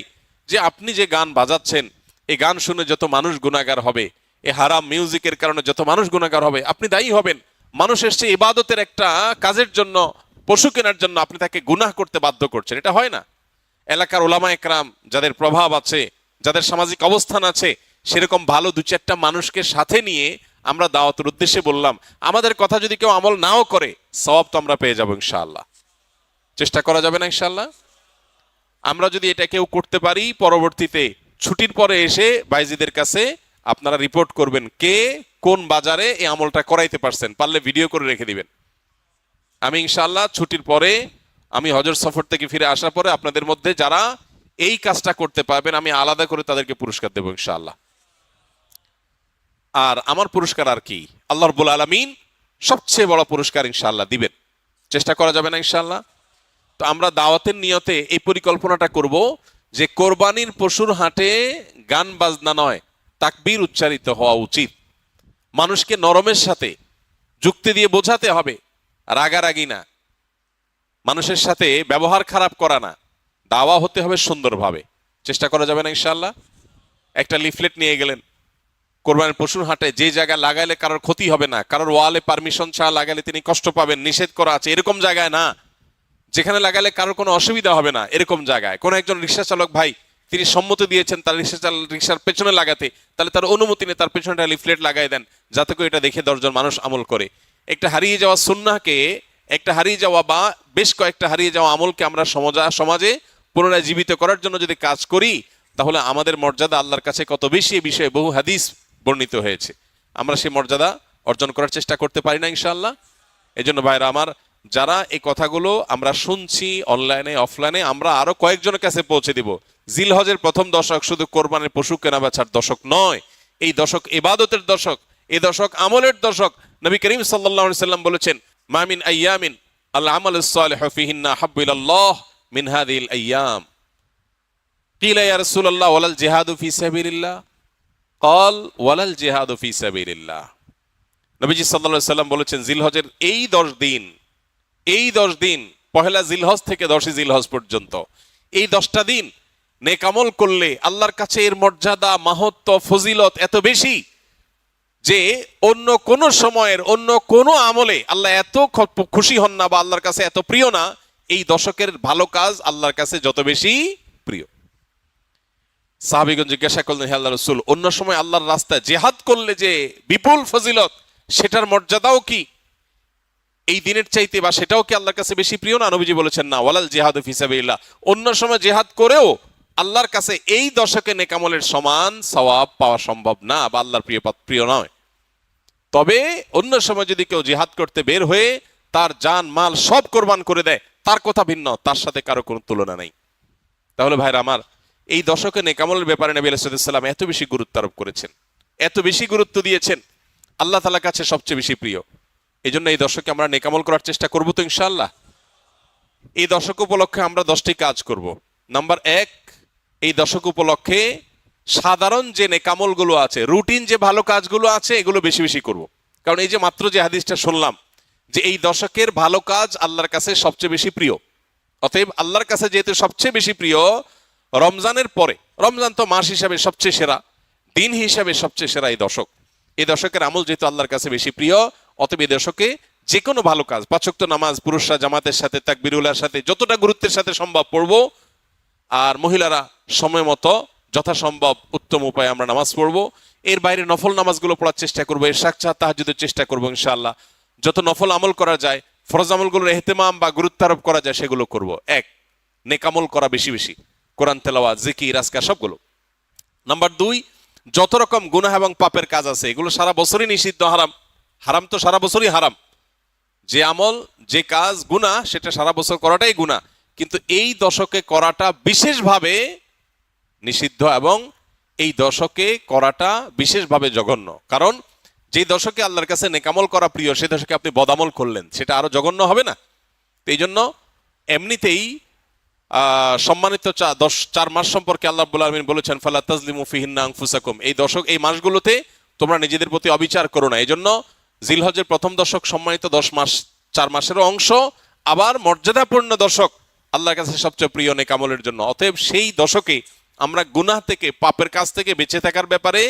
যে আপনি যে গান বাজাচ্ছেন, এই গান শুনে যত মানুষ গুনাহগার হবে, এই হারাম মিউজিকের কারণে যত মানুষ গুনাহগার হবে, আপনি দায়ী হবেন। মানুষ এসছে ইবাদতের একটা কাজের জন্য, পশু কেনার জন্য, আপনি তাকে গুনাহ করতে বাধ্য করছেন। এটা হয় না। এলাকার ওলামা একরাম যাদের প্রভাব আছে, যাদের সামাজিক অবস্থান আছে, সেরকম ভালো দু চারটা মানুষকে সাথে নিয়ে আমরা দাওয়াতের উদ্দেশ্যে বললাম। আমাদের কথা যদি কেউ আমল নাও করে, সওয়াব তো আমরা পেয়ে যাবো ইনশাআল্লাহ। চেষ্টা করা যাবে না ইনশাআল্লাহ? আমরা যদি এটা কেউ করতে পারি, পরবর্তীতে ছুটির পরে এসে বাইজিদের কাছে আপনারা রিপোর্ট করবেন কে কোন বাজারে এই আমলটা করাইতে পারছেন, পারলে ভিডিও করে রেখে দিবেন। আমি ইনশাআল্লাহ ছুটির পরে, আমি হজর সফর থেকে ফিরে আসার পরে আপনাদের মধ্যে যারা এই কাজটা করতে পারবেন, আমি আলাদা করে তাদেরকে পুরস্কার দেবো ইনশাআল্লাহ। আর আমার পুরস্কার আর কি, আল্লাহ রাব্বুল আলামিন সবচেয়ে বড় পুরস্কার ইনশাআল্লাহ দিবেন। চেষ্টা করা যাবে না ইনশাআল্লাহ? তো আমরা দাওয়াতের নিয়তে এই পরিকল্পনাটা করব যে কোরবানির পশুর হাটে গান বাজনা নয়, তাকবীর উচ্চারিত হওয়া উচিত। মানুষকে নরমের সাথে যুক্তি দিয়ে বোঝাতে হবে, রাগারাগি না, মানুষের সাথে ব্যবহার খারাপ করা না, দাওয়া হতে হবে সুন্দরভাবে। চেষ্টা করা যাবে না ইনশাআল্লাহ? একটা লিফলেট নিয়ে গেলেন কোরবানির পশুর হাটে, যে জায়গায় লাগাইলে কারোর ক্ষতি হবে না, কারোর ওয়ালে পারমিশন ছাড়া লাগালে তিনি কষ্ট পাবেন, নিষেধ করা আছে, এরকম জায়গায় না। যেখানে লাগালে কারোর কোনো অসুবিধা হবে না, এরকম জায়গায়। কোন একজন রিক্সা চালক ভাই তিনি সম্মতি দিয়েছেন তার রিক্সার পেছনে লাগাতে, তাহলে তার অনুমতি নিয়ে তার পেছনে লিফলেট লাগাই দেন, যাতে করে এটা দেখে 10 জন মানুষ আমল করে। একটা হারিয়ে যাওয়া সুন্নাহকে, একটা হারিয়ে যাওয়া বা বেশ কয়েকটা হারিয়ে যাওয়া আমলকে আমরা সমাজে পুনরায় জীবিত করার জন্য যদি কাজ করি, তাহলে আমাদের মর্যাদা আল্লাহর কাছে কত বেশি, এই বিষয়ে বহু হাদিস বর্ণিত হয়েছে। আমরা সেই মর্যাদা অর্জন করার চেষ্টা করতে পারি না ইনশাআল্লাহ? এই জন্য ভাইরা আমার, যারা এই কথাগুলো আমরা শুনছি অনলাইনে অফলাইনে, আমরা আরো কয়েকজনের কাছে পৌঁছে দিব। জিলহজের প্রথম দশক শুধু কোরবানির পশু কেনা বেচার দশক নয়, এই দশক ইবাদতের দশক, এই দশক আমলের দশক। নবী করিম সাল্লাল্লাহু আলাইহি সাল্লাম বলেছেন, মা মিন আইয়ামিন আল আমালুস সালিহু ফিহিন্না হাব্বু ইলাল্লাহ মিন হাযিহিল আইয়াম। কিলা ইয়া রাসূলুল্লাহ ওয়ালাল জিহাদু ফি সাবিলিল্লাহ? ক্বাল ওয়ালাল জিহাদু ফি সাবিলিল্লাহ। নবীজি সাল্লাল্লাহু আলাইহি সাল্লাম বলেছেন, জিলহজের এই 10 দিন, এই 10 দিন, পহেলা জিলহজ থেকে 10 জিলহজ পর্যন্ত, এই 10টা দিন নেক আমল করলে আল্লাহর কাছে এর মর্যাদা, মাহাত্ম্য, ফজিলত এত বেশি যে অন্য কোন সময়ের অন্য কোন আমলে আল্লাহ এত খুশি হন না, বা আল্লাহর কাছে এত প্রিয় না। এই দশকের ভালো কাজ আল্লাহর কাছে যত বেশি প্রিয়। সাহাবীগণ জিজ্ঞাসা করলেন, হে আল্লাহর রাসূল, অন্য সময় আল্লাহর রাস্তায় জিহাদ করলে যে বিপুল ফজিলত, সেটার মর্যাদাও কি এই দিনের চাইতে, বা সেটাও কি আল্লাহর কাছে বেশি প্রিয় না? নবীজি বলেছেন, না, ওয়ালাল জিহাদু ফি সাবিলিল্লাহ। অন্য সময় জিহাদ করেও আল্লাহর কাছে এই দশকে নেক আমলের সমান সওয়াব পাওয়া সম্ভব না, বা আল্লাহর প্রিয় নয়। তবে অন্য সময় যদি কেউ জিহাদ করতে বের হয়ে তার জান মাল সব কোরবান করে দেয়, তার কথা ভিন্ন, তার সাথে কারো কোনো তুলনা নেই। তাহলে ভাইরা আমার, এই দশকে নেক আমলের ব্যাপারে নবী আলাইহিস সালাম এত বেশি গুরুত্ব আরোপ করেছেন, এত বেশি গুরুত্ব দিয়েছেন, আল্লাহ তাআলার কাছে সবচেয়ে বেশি প্রিয়। এই জন্য এই দশকে আমরা নেক আমল করার চেষ্টা করবো তো ইনশাআল্লাহ? এই দশক উপলক্ষে আমরা 10টি কাজ করব। নাম্বার 1, এই দশক উপলক্ষে সাধারণ যে নেকামলগুলো আছে, রুটিন যে ভালো কাজগুলো আছে, এগুলো বেশি বেশি করব। কারণ এই যে মাত্র যে হাদিসটা শুনলাম যে এই দশকের ভালো কাজ আল্লাহর কাছে সবচেয়ে বেশি প্রিয়, অতএব আল্লাহর কাছে যেহেতু সবচেয়ে বেশি প্রিয়, রমজানের পরে, রমজান তো মাস হিসাবে সবচেয়ে সেরা, দিন হিসাবে সবচেয়ে সেরা এই দশক, এই দশকের আমল যেহেতু আল্লাহর কাছে বেশি প্রিয়, অতএব এই দশকে যে কোনো ভালো কাজ, 5 ওয়াক্ত নামাজ পুরুষরা জামাতের সাথে তাকবীরুল্লাহর সাথে যতটা গুরুত্বের সাথে সম্ভব পড়ব, আর মহিলারা সময় মতো যথাসম্ভব উত্তম উপায়ে আমরা নামাজ পড়বো। এর বাইরে নফল নামাজগুলো পড়ার চেষ্টা করবো, এর সাক্ষাৎ তাহাজ্জুদের চেষ্টা করবো ইনশাআল্লাহ। যত নফল আমল করা যায়, ফরজ আমলগুলোর ইহতিমাম বা গুরুত্ব আরোপ করা যায়, সেগুলো করব। 1, নেকামল করা বেশি বেশি, কোরআন তেলাওয়াত, জিকির, আজকার সবগুলো। নাম্বার 2, যত রকম গুনাহ এবং পাপের কাজ আছে এগুলো সারা বছরই নিষিদ্ধ, হারাম। হারাম তো সারা বছরই হারাম। যে আমল, যে কাজ গুনাহ, সেটা সারা বছর করাটাই গুনাহ, কিন্তু এই দশকে করাটা বিশেষভাবে নিষিদ্ধ, এবং এই দশকে করাটা বিশেষভাবে জঘন্য। কারণ যে দশকে আল্লাহর কাছে নেকামল করা প্রিয়, সে দশকে আপনি বদামল করলেন, সেটা আরো জঘন্য হবে না? এই জন্য এমনিতেই সম্মানিত 4 মাস সম্পর্কে আল্লাহ রাব্বুল আলামিন বলেছেন ফালা তাজলিমু ফিহিন্না আনফুসাকুম, এই এই মাসগুলোতে তোমরা নিজেদের প্রতি অবিচার করো না। এজন্য জিলহজের প্রথম দশক সম্মানিত 10 মাস, 4 মাসেরও অংশ, আবার মর্যাদাপূর্ণ দশক, আল্লাহর কাছে সবচেয়ে প্রিয় নেক আমলের জন্য। অতএব সেই দশকে আমরা গুনাহ থেকে, পাপের কাজ থেকে বেঁচে থাকার ব্যাপারে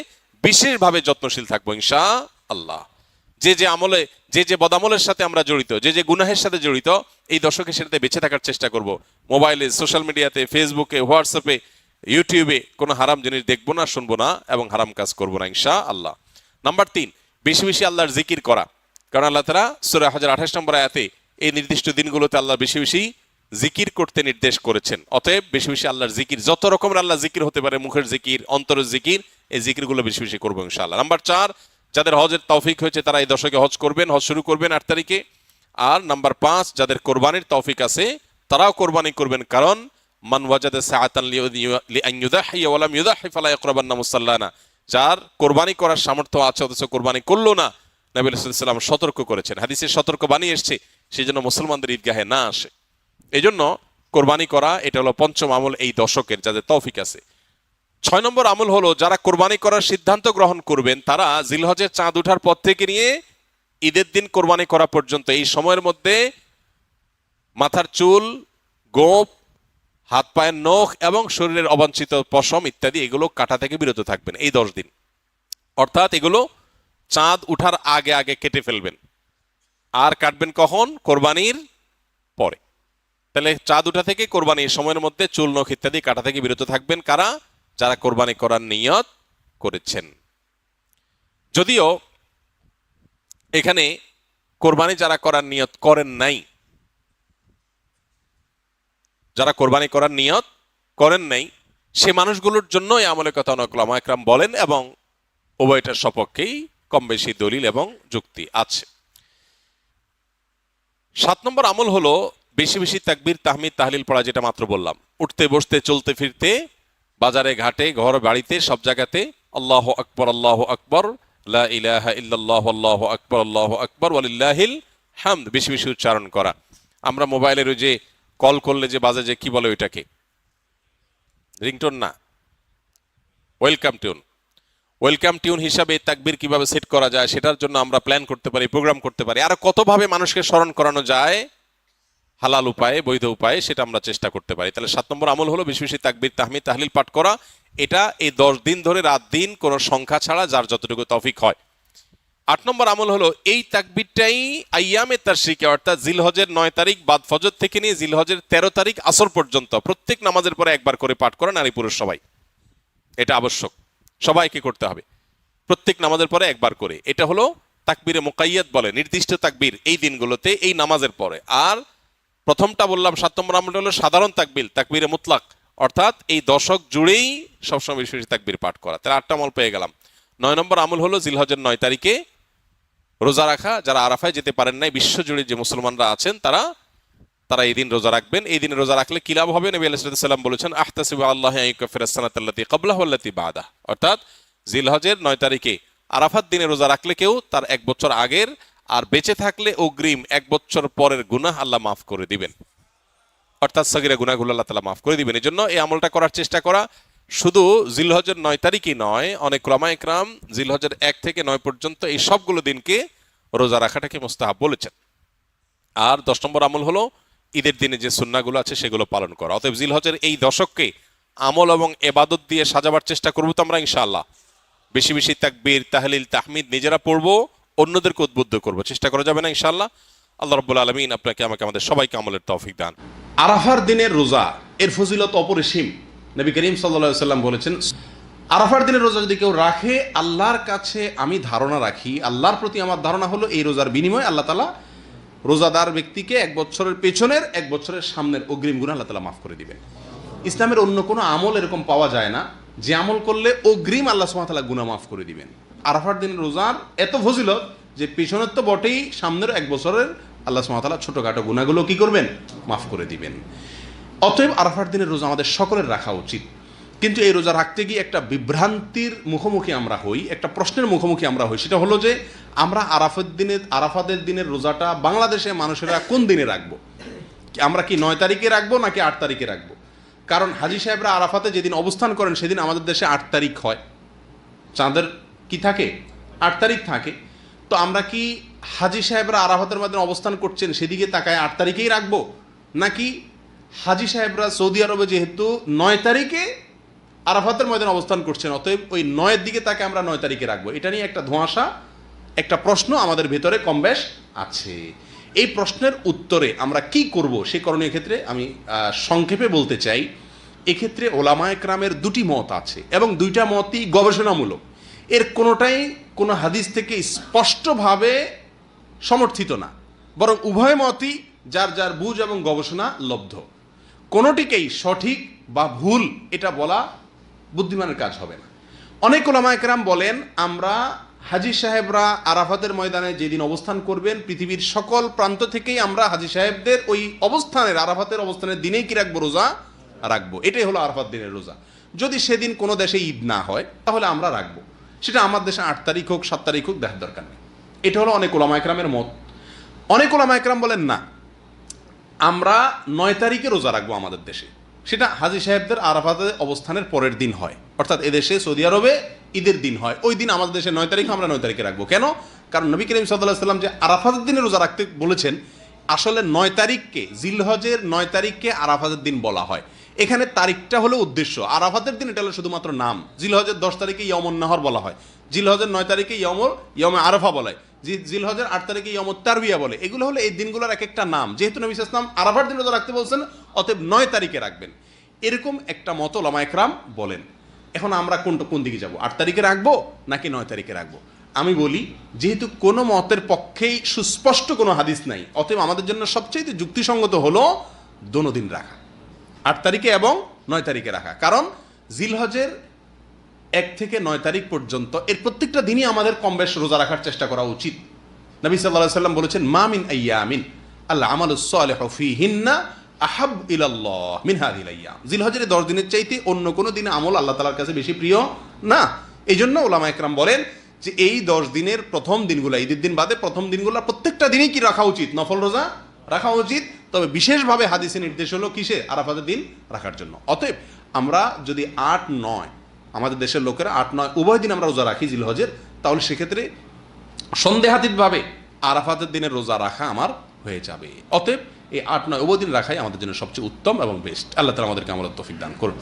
বিশেষভাবে যত্নশীল থাকবো ইনশাআল্লাহ। যে আমলে, যে বদামলের সাথে আমরা জড়িত, যে গুনাহের সাথে জড়িত, এই দশকে সেটাতে বেঁচে থাকার চেষ্টা করব। মোবাইলে, সোশ্যাল মিডিয়াতে, ফেসবুকে, হোয়াটসঅ্যাপে, ইউটিউবে কোনো হারাম জিনিস দেখবো না, শুনবো না এবং হারাম কাজ করবো না ইনশাআল্লাহ। নাম্বার 3, বেশি বেশি আল্লাহর জিকির করা। কারণ আল্লাহ তাআলা সূরা হজের 28 নম্বর আয়াতে এই নির্দিষ্ট দিনগুলোতে আল্লাহ বেশি বেশি জিকির করতে নির্দেশ করেছেন। অতএব বেশি বেশি আল্লাহর জিকির, যত রকমের আল্লাহ জিকির হতে পারে, মুখের জিকির, অন্তরের জিকির, এই জিকিরগুলো বেশি বেশি করবো ইনশাআল্লাহ। নাম্বার 4, যাদের হজের তৌফিক হয়েছে তারা এই দশকে হজ করবেন, হজ শুরু করবেন 8 তারিখে। আর নাম্বার 5, যাদের কোরবানির তৌফিক আছে তারাও কোরবানি করবেন, কারণ মান ওয়াজাদা সাআতান লিআন ইউযাহিয়া ওয়া লাম ইউযাহি ফালা ইয়াকরাবান্না মুসাল্লানা, যার কোরবানি করার সামর্থ্য আছে অথচ কোরবানি করলো না, নবী সাল্লাল্লাহু আলাইহি ওয়াসাল্লাম সতর্ক করেছেন, হাদিসে সতর্ক বাণী এসেছে, সেজন্য মুসলমানদের ঈদগাহে না আসে। এজন্য কোরবানি করা এটা হলো 5ম আমল এই দশকের, যাদের তৌফিক আছে। 6 নম্বর আমল হলো, যারা কোরবানি করার সিদ্ধান্ত গ্রহণ করবেন তারা জিলহজের চাঁদ ওঠার পর থেকে নিয়ে ঈদের দিন কোরবানি করা পর্যন্ত এই সময়ের মধ্যে মাথার চুল, গোঁফ, হাত পায়ের নখ এবং শরীরের অবাঞ্ছিত পশম ইত্যাদি এগুলো কাটা থেকে বিরত থাকবেন এই 10 দিন। অর্থাৎ এগুলো চাঁদ উঠার আগে আগে কেটে ফেলবেন। আর কাটবেন কখন? কোরবানির পরে। তাহলে চাঁদ উঠা থেকে কোরবানি এই সময়ের মধ্যে চুল, নখ ইত্যাদি কাটা থেকে বিরত থাকবেন কারা? যারা কোরবানি করার নিয়ত করেছেন। যদিও এখানে কোরবানি যারা করার নিয়ত করেন নাই, যারা কোরবানি করার নিয়ত করেন নাই, সে মানুষগুলোর জন্য এই আমলের কথা অনেক উলামা একরাম বলেন এবং উভয়টার সপক্ষেই কম বেশি দলিল এবং যুক্তি আছে। 7 নম্বর আমল হলো বেশি বেশি তাকবীর, তাহমিদ, তাহলিল পড়া, যেটা মাত্র বললাম। উঠতে বসতে, চলতে ফিরতে, বাজারে ঘাটে, ঘর বাড়িতে, সব জায়গাতে আল্লাহু আকবার, আল্লাহু আকবার, লা ইলাহা ইল্লাল্লাহ, আল্লাহু আকবার, আল্লাহু আকবার, ওয়ালিল্লাহিল হামদ বেশি বেশি উচ্চারণ করা। আমরা মোবাইলের ওই যে কল করলে যে বাজে, যে কি বলে ওইটাকে, রিংটোন না, ওয়েলকাম টিউন, ওয়েলকাম টিউন হিসাবে তাকবীর কিভাবে সেট করা যায় সেটার জন্য আমরা প্ল্যান করতে পারি, প্রোগ্রাম করতে পারি। আর কতভাবে মানুষকে স্মরণ করানো যায় হালাল উপায়ে, বৈধ উপায়ে, সেটা আমরা চেষ্টা করতে পারি। তাহলে 7 নম্বর আমল হলো বেশি বেশি তাকবীর, তাহমিদ, তাহলিল পাঠ করা। এটা এই 10 দিন ধরে রাত দিন কোনো সংখ্যা ছাড়া যার যতটুকু তৌফিক হয়। 8 নম্বর আমল হলো এই তাকবীরটাই আইয়ামে তাশরিকে, অর্থাৎ জিলহজের 9 তারিখ বাদ ফজর থেকে নিয়ে জিলহজের 13 তারিখ আসর পর্যন্ত প্রত্যেক নামাজের পরে একবার করে পাঠ করা, নারী পুরুষ সবাই। এটা আবশ্যক, সবাইকে করতে হবে প্রত্যেক নামাজের পরে একবার করে। এটা হলো তাকবীরে মুকাইয়াদ বলে, নির্দিষ্ট তাকবীর এই দিনগুলোতে এই নামাজের পরে। আর প্রথমটা বললাম 7 নম্বর আমলটা হলো সাধারণ তাকবীর, তাকবীরে মুতলাক, অর্থাৎ এই দশক জুড়েই সবসময় বেশি বেশি তাকবীর পাঠ করা। তাহলে 8টা আমল পেয়ে গেলাম। 9 নম্বর আমল হলো জিলহজের 9 তারিখে রোজা রাখা। যারা আরাফায় যেতে পারেন নাই, বিশ্বজুড়ে যে মুসলমানরা আছেন তারা এই দিন রোজা রাখবেন। এই দিনে রোজা রাখলে কি লাভ হবে? নবী আলাইহিস সালাম বলেছেন, আহতাসিবু আল্লাহি আন ইউকাফিরাস সানাতাল্লাতী ক্বাবলাহু ওয়াল্লাতী বা'দাহু, অর্থাৎ জিলহজের 9 তারিখে আরাফাত দিনে রোজা রাখলে কেউ তার 1 বছর আগের আর বেঁচে থাকলে অগ্রিম 1 বছর পরের গুনাহ আল্লাহ মাফ করে দিবেন, অর্থাৎ সগীরা গুনাহগুলো আল্লাহ তাআলা মাফ করে দিবেন। এজন্য এই আমলটা করার চেষ্টা করা। শুধু জিলহজের 9 তারিখই নয়, অনেক উলামা ইকরাম জিলহজের 1 থেকে 9 পর্যন্ত এই সবগুলো দিনকে রোজা রাখাটাকে মুস্তাহাব বলেছেন। আর 10 নম্বর আমল হলো ঈদের দিনে যে সুন্নাহগুলো আছে সেগুলো পালন করা। অতএব জিলহজের এই দশককে আমল এবং ইবাদত দিয়ে সাজাবার চেষ্টা করব তো আমরা ইনশাআল্লাহ। বেশি বেশি তাকবীর, তাহলিল, তাহমিদ নিজেরা পড়বো, অন্যদেরকে উদ্বুদ্ধ করব, চেষ্টা করা যাবে না ইনশাআল্লাহ। আল্লাহ রাব্বুল আলামিন আপনাকে, আমাকে, আমাদের সবাইকে আমলের তৌফিক দান। আরাফার দিনের রোজা, এর ফজিলত অপরিসীম। নবী করিম সাল্লাল্লাহু আলাইহি ওয়াসাল্লাম বলেছেন, আরাফার দিনের রোজা যদি কেউ রাখে, আল্লাহর কাছে আমি ধারণা রাখি, আল্লাহর প্রতি আমার ধারণা হলো এই রোজার বিনিময়ে আল্লাহ তাআলা রোজাদার ব্যক্তিকে 1 বছরের পেছনের 1 বছরের সামনের অগ্রিম গুনাহ আল্লাহ তাআলা মাফ করে দিবেন। ইসলামের অন্য কোনো আমল এরকম পাওয়া যায় না যে আমল করলে অগ্রিম আল্লাহ সুবহানাহু ওয়া তাআলা গুনাহ মাফ করে দিবেন। আরাফার দিনের রোজার এত ফজিলত যে পেছনের তো বটেই, সামনের 1 বছরের আল্লাহ সুবহানাহু ওয়া তাআলা ছোটখাটো গুনাহগুলো কি করবেন? মাফ করে দিবেন। অতএব আরাফার দিনের রোজা আমাদের সকলের রাখা উচিত। কিন্তু এই রোজা রাখতে গিয়ে একটা বিভ্রান্তির মুখোমুখি আমরা হই, একটা প্রশ্নের মুখোমুখি আমরা হই। সেটা হলো যে আমরা আরাফাতের দিনের রোজাটা বাংলাদেশে মানুষেরা কোন দিনে রাখবো? আমরা কি 9 তারিখে রাখবো নাকি 8 তারিখে রাখবো? কারণ হাজি সাহেবরা আরাফাতে যেদিন অবস্থান করেন সেদিন আমাদের দেশে 8 তারিখ হয়, চাঁদের কি থাকে 8 তারিখ থাকে। তো আমরা কি হাজি সাহেবরা আরাফাতের মধ্যে অবস্থান করছেন সেদিকে তাকায় 8 তারিখেই রাখবো, নাকি হাজি সাহেবরা সৌদি আরবে যেহেতু 9 তারিখে আরাফাতের ময়দানে অবস্থান করছেন অতএব ওই 9-এর দিকে তাকে আমরা 9 তারিখে রাখবো? এটা নিয়ে একটা ধোঁয়াশা, একটা প্রশ্ন আমাদের ভেতরে কমবেশ আছে। এই প্রশ্নের উত্তরে আমরা কি করব সে করণীয় ক্ষেত্রে আমি সংক্ষেপে বলতে চাই, এক্ষেত্রে ওলামা একরামের দুটি মত আছে এবং দুইটা মতই গবেষণামূলক। এর কোনোটাই কোনো হাদিস থেকে স্পষ্টভাবে সমর্থিত না, বরং উভয় মতই যার যার বুঝ এবং গবেষণা লব্ধ। কোনোটিকেই সঠিক বা ভুল এটা বলা বুদ্ধিমানের কাজ হবে না। অনেক ওলামা একরাম বলেন আমরা হাজি সাহেবরা আরাফাতের ময়দানে যেদিন অবস্থান করবেন পৃথিবীর সকল প্রান্ত থেকেই আমরা হাজি সাহেবদের ওই অবস্থানের আরাফাতের অবস্থানের দিনেই কি রাখবো? রোজা রাখবো। এটাই হলো আরাফাত দিনের রোজা। যদি সেদিন কোনো দেশে ঈদ না হয় তাহলে আমরা রাখবো, সেটা আমার দেশে 8 তারিখ হোক 7 তারিখ হোক দেখার দরকার নেই। এটা হলো অনেক ওলামা একরামের মত। অনেক ওলামা একরাম বলেন না, আমরা 9 তারিখে রোজা রাখবো আমাদের দেশে, সেটা হাজি সাহেবদের আরাফাতে অবস্থানের পরের দিন হয়, অর্থাৎ এদেশে সৌদি আরবে ঈদের দিন হয়, ওই দিন আমাদের দেশে 9 তারিখ, আমরা 9 তারিখে রাখবো। কেন? কারণ নবী করিম সাল্লাল্লাহু আলাইহি ওয়াসাল্লাম যে আরাফাতের দিনে রোজা রাখতে বলেছেন, আসলে 9 তারিখকে, জিলহজের 9 তারিখকে আরাফাতের দিন বলা হয়। এখানে তারিখটা হলো উদ্দেশ্য, আরাফাতের দিন এটা হলো শুধুমাত্র নাম। জিলহজের 10 তারিখে ইয়মুন নাহর বলা হয়, জিলহজের 9 তারিখে ইয়মে আরাফা বলে, জিলহজের 8 তারিখে ইয়মুত তারবিয়া বলে। এগুলো হলো এই দিনগুলোর এক একটা নাম। যেহেতু নবী সাল্লাল্লাহু আলাইহি ওয়াসাল্লাম আরাফার দিন রোজা রাখতে বলছেন, অতএব 9 তারিখে রাখবেন, এরকম একটা মত ওলামা একরাম বলেন। এখন আমরা কোন দিকে যাব? 8 তারিখে রাখবো নাকি 9 তারিখে রাখবো? আমি বলি, যেহেতু কোনো মতের পক্ষেই সুস্পষ্ট কোনো হাদিস নাই, অতএব আমাদের জন্য সবচেয়ে যুক্তিসঙ্গত হলো দোনো দিন রাখা, 8 তারিখে এবং 9 তারিখে রাখা। কারণ জিলহজের 1 থেকে 9 তারিখ পর্যন্ত এর প্রত্যেকটা দিনই আমাদের কম বেশ রোজা রাখার চেষ্টা করা উচিত। নবী সাল্লাল্লাহু আলাইহি ওয়াসাল্লাম বলেছেন, মা মিন আইয়ামিন আল্লাহ আমালুস সালিহু ফীহিন্না আহাব ইলাল্লাহ মিন হাযিহিল আইয়াম। জিলহজের 10 দিনের চাইতে অন্য কোনো দিনে আমল আল্লাহ তাআলার কাছে বেশি প্রিয় না। এই জন্য ওলামা একরাম বলেন যে এই 10 দিনের প্রথম দিনগুলো, ঈদের দিন বাদে প্রথম দিনগুলো প্রত্যেকটা দিনই কি রাখা উচিত? নফল রোজা রাখা উচিত। তবে বিশেষভাবে হাদিসে নির্দেশ হলো কিসে? আরাফাতের দিন রাখার জন্য। অতএব আমরা যদি 8-9, আমাদের দেশের লোকেরা 8-9 উভয় দিন আমরা রোজা রাখি জিলহজের, তাহলে সেক্ষেত্রে সন্দেহাতীতভাবে আরাফাতের দিনের রোজা রাখা আমার হয়ে যাবে। অতএব এই 8-9 উভয় দিন রাখাই আমাদের জন্য সবচেয়ে উত্তম এবং বেস্ট। আল্লাহ তাআলা আমাদেরকে আমলের তৌফিক দান করুন।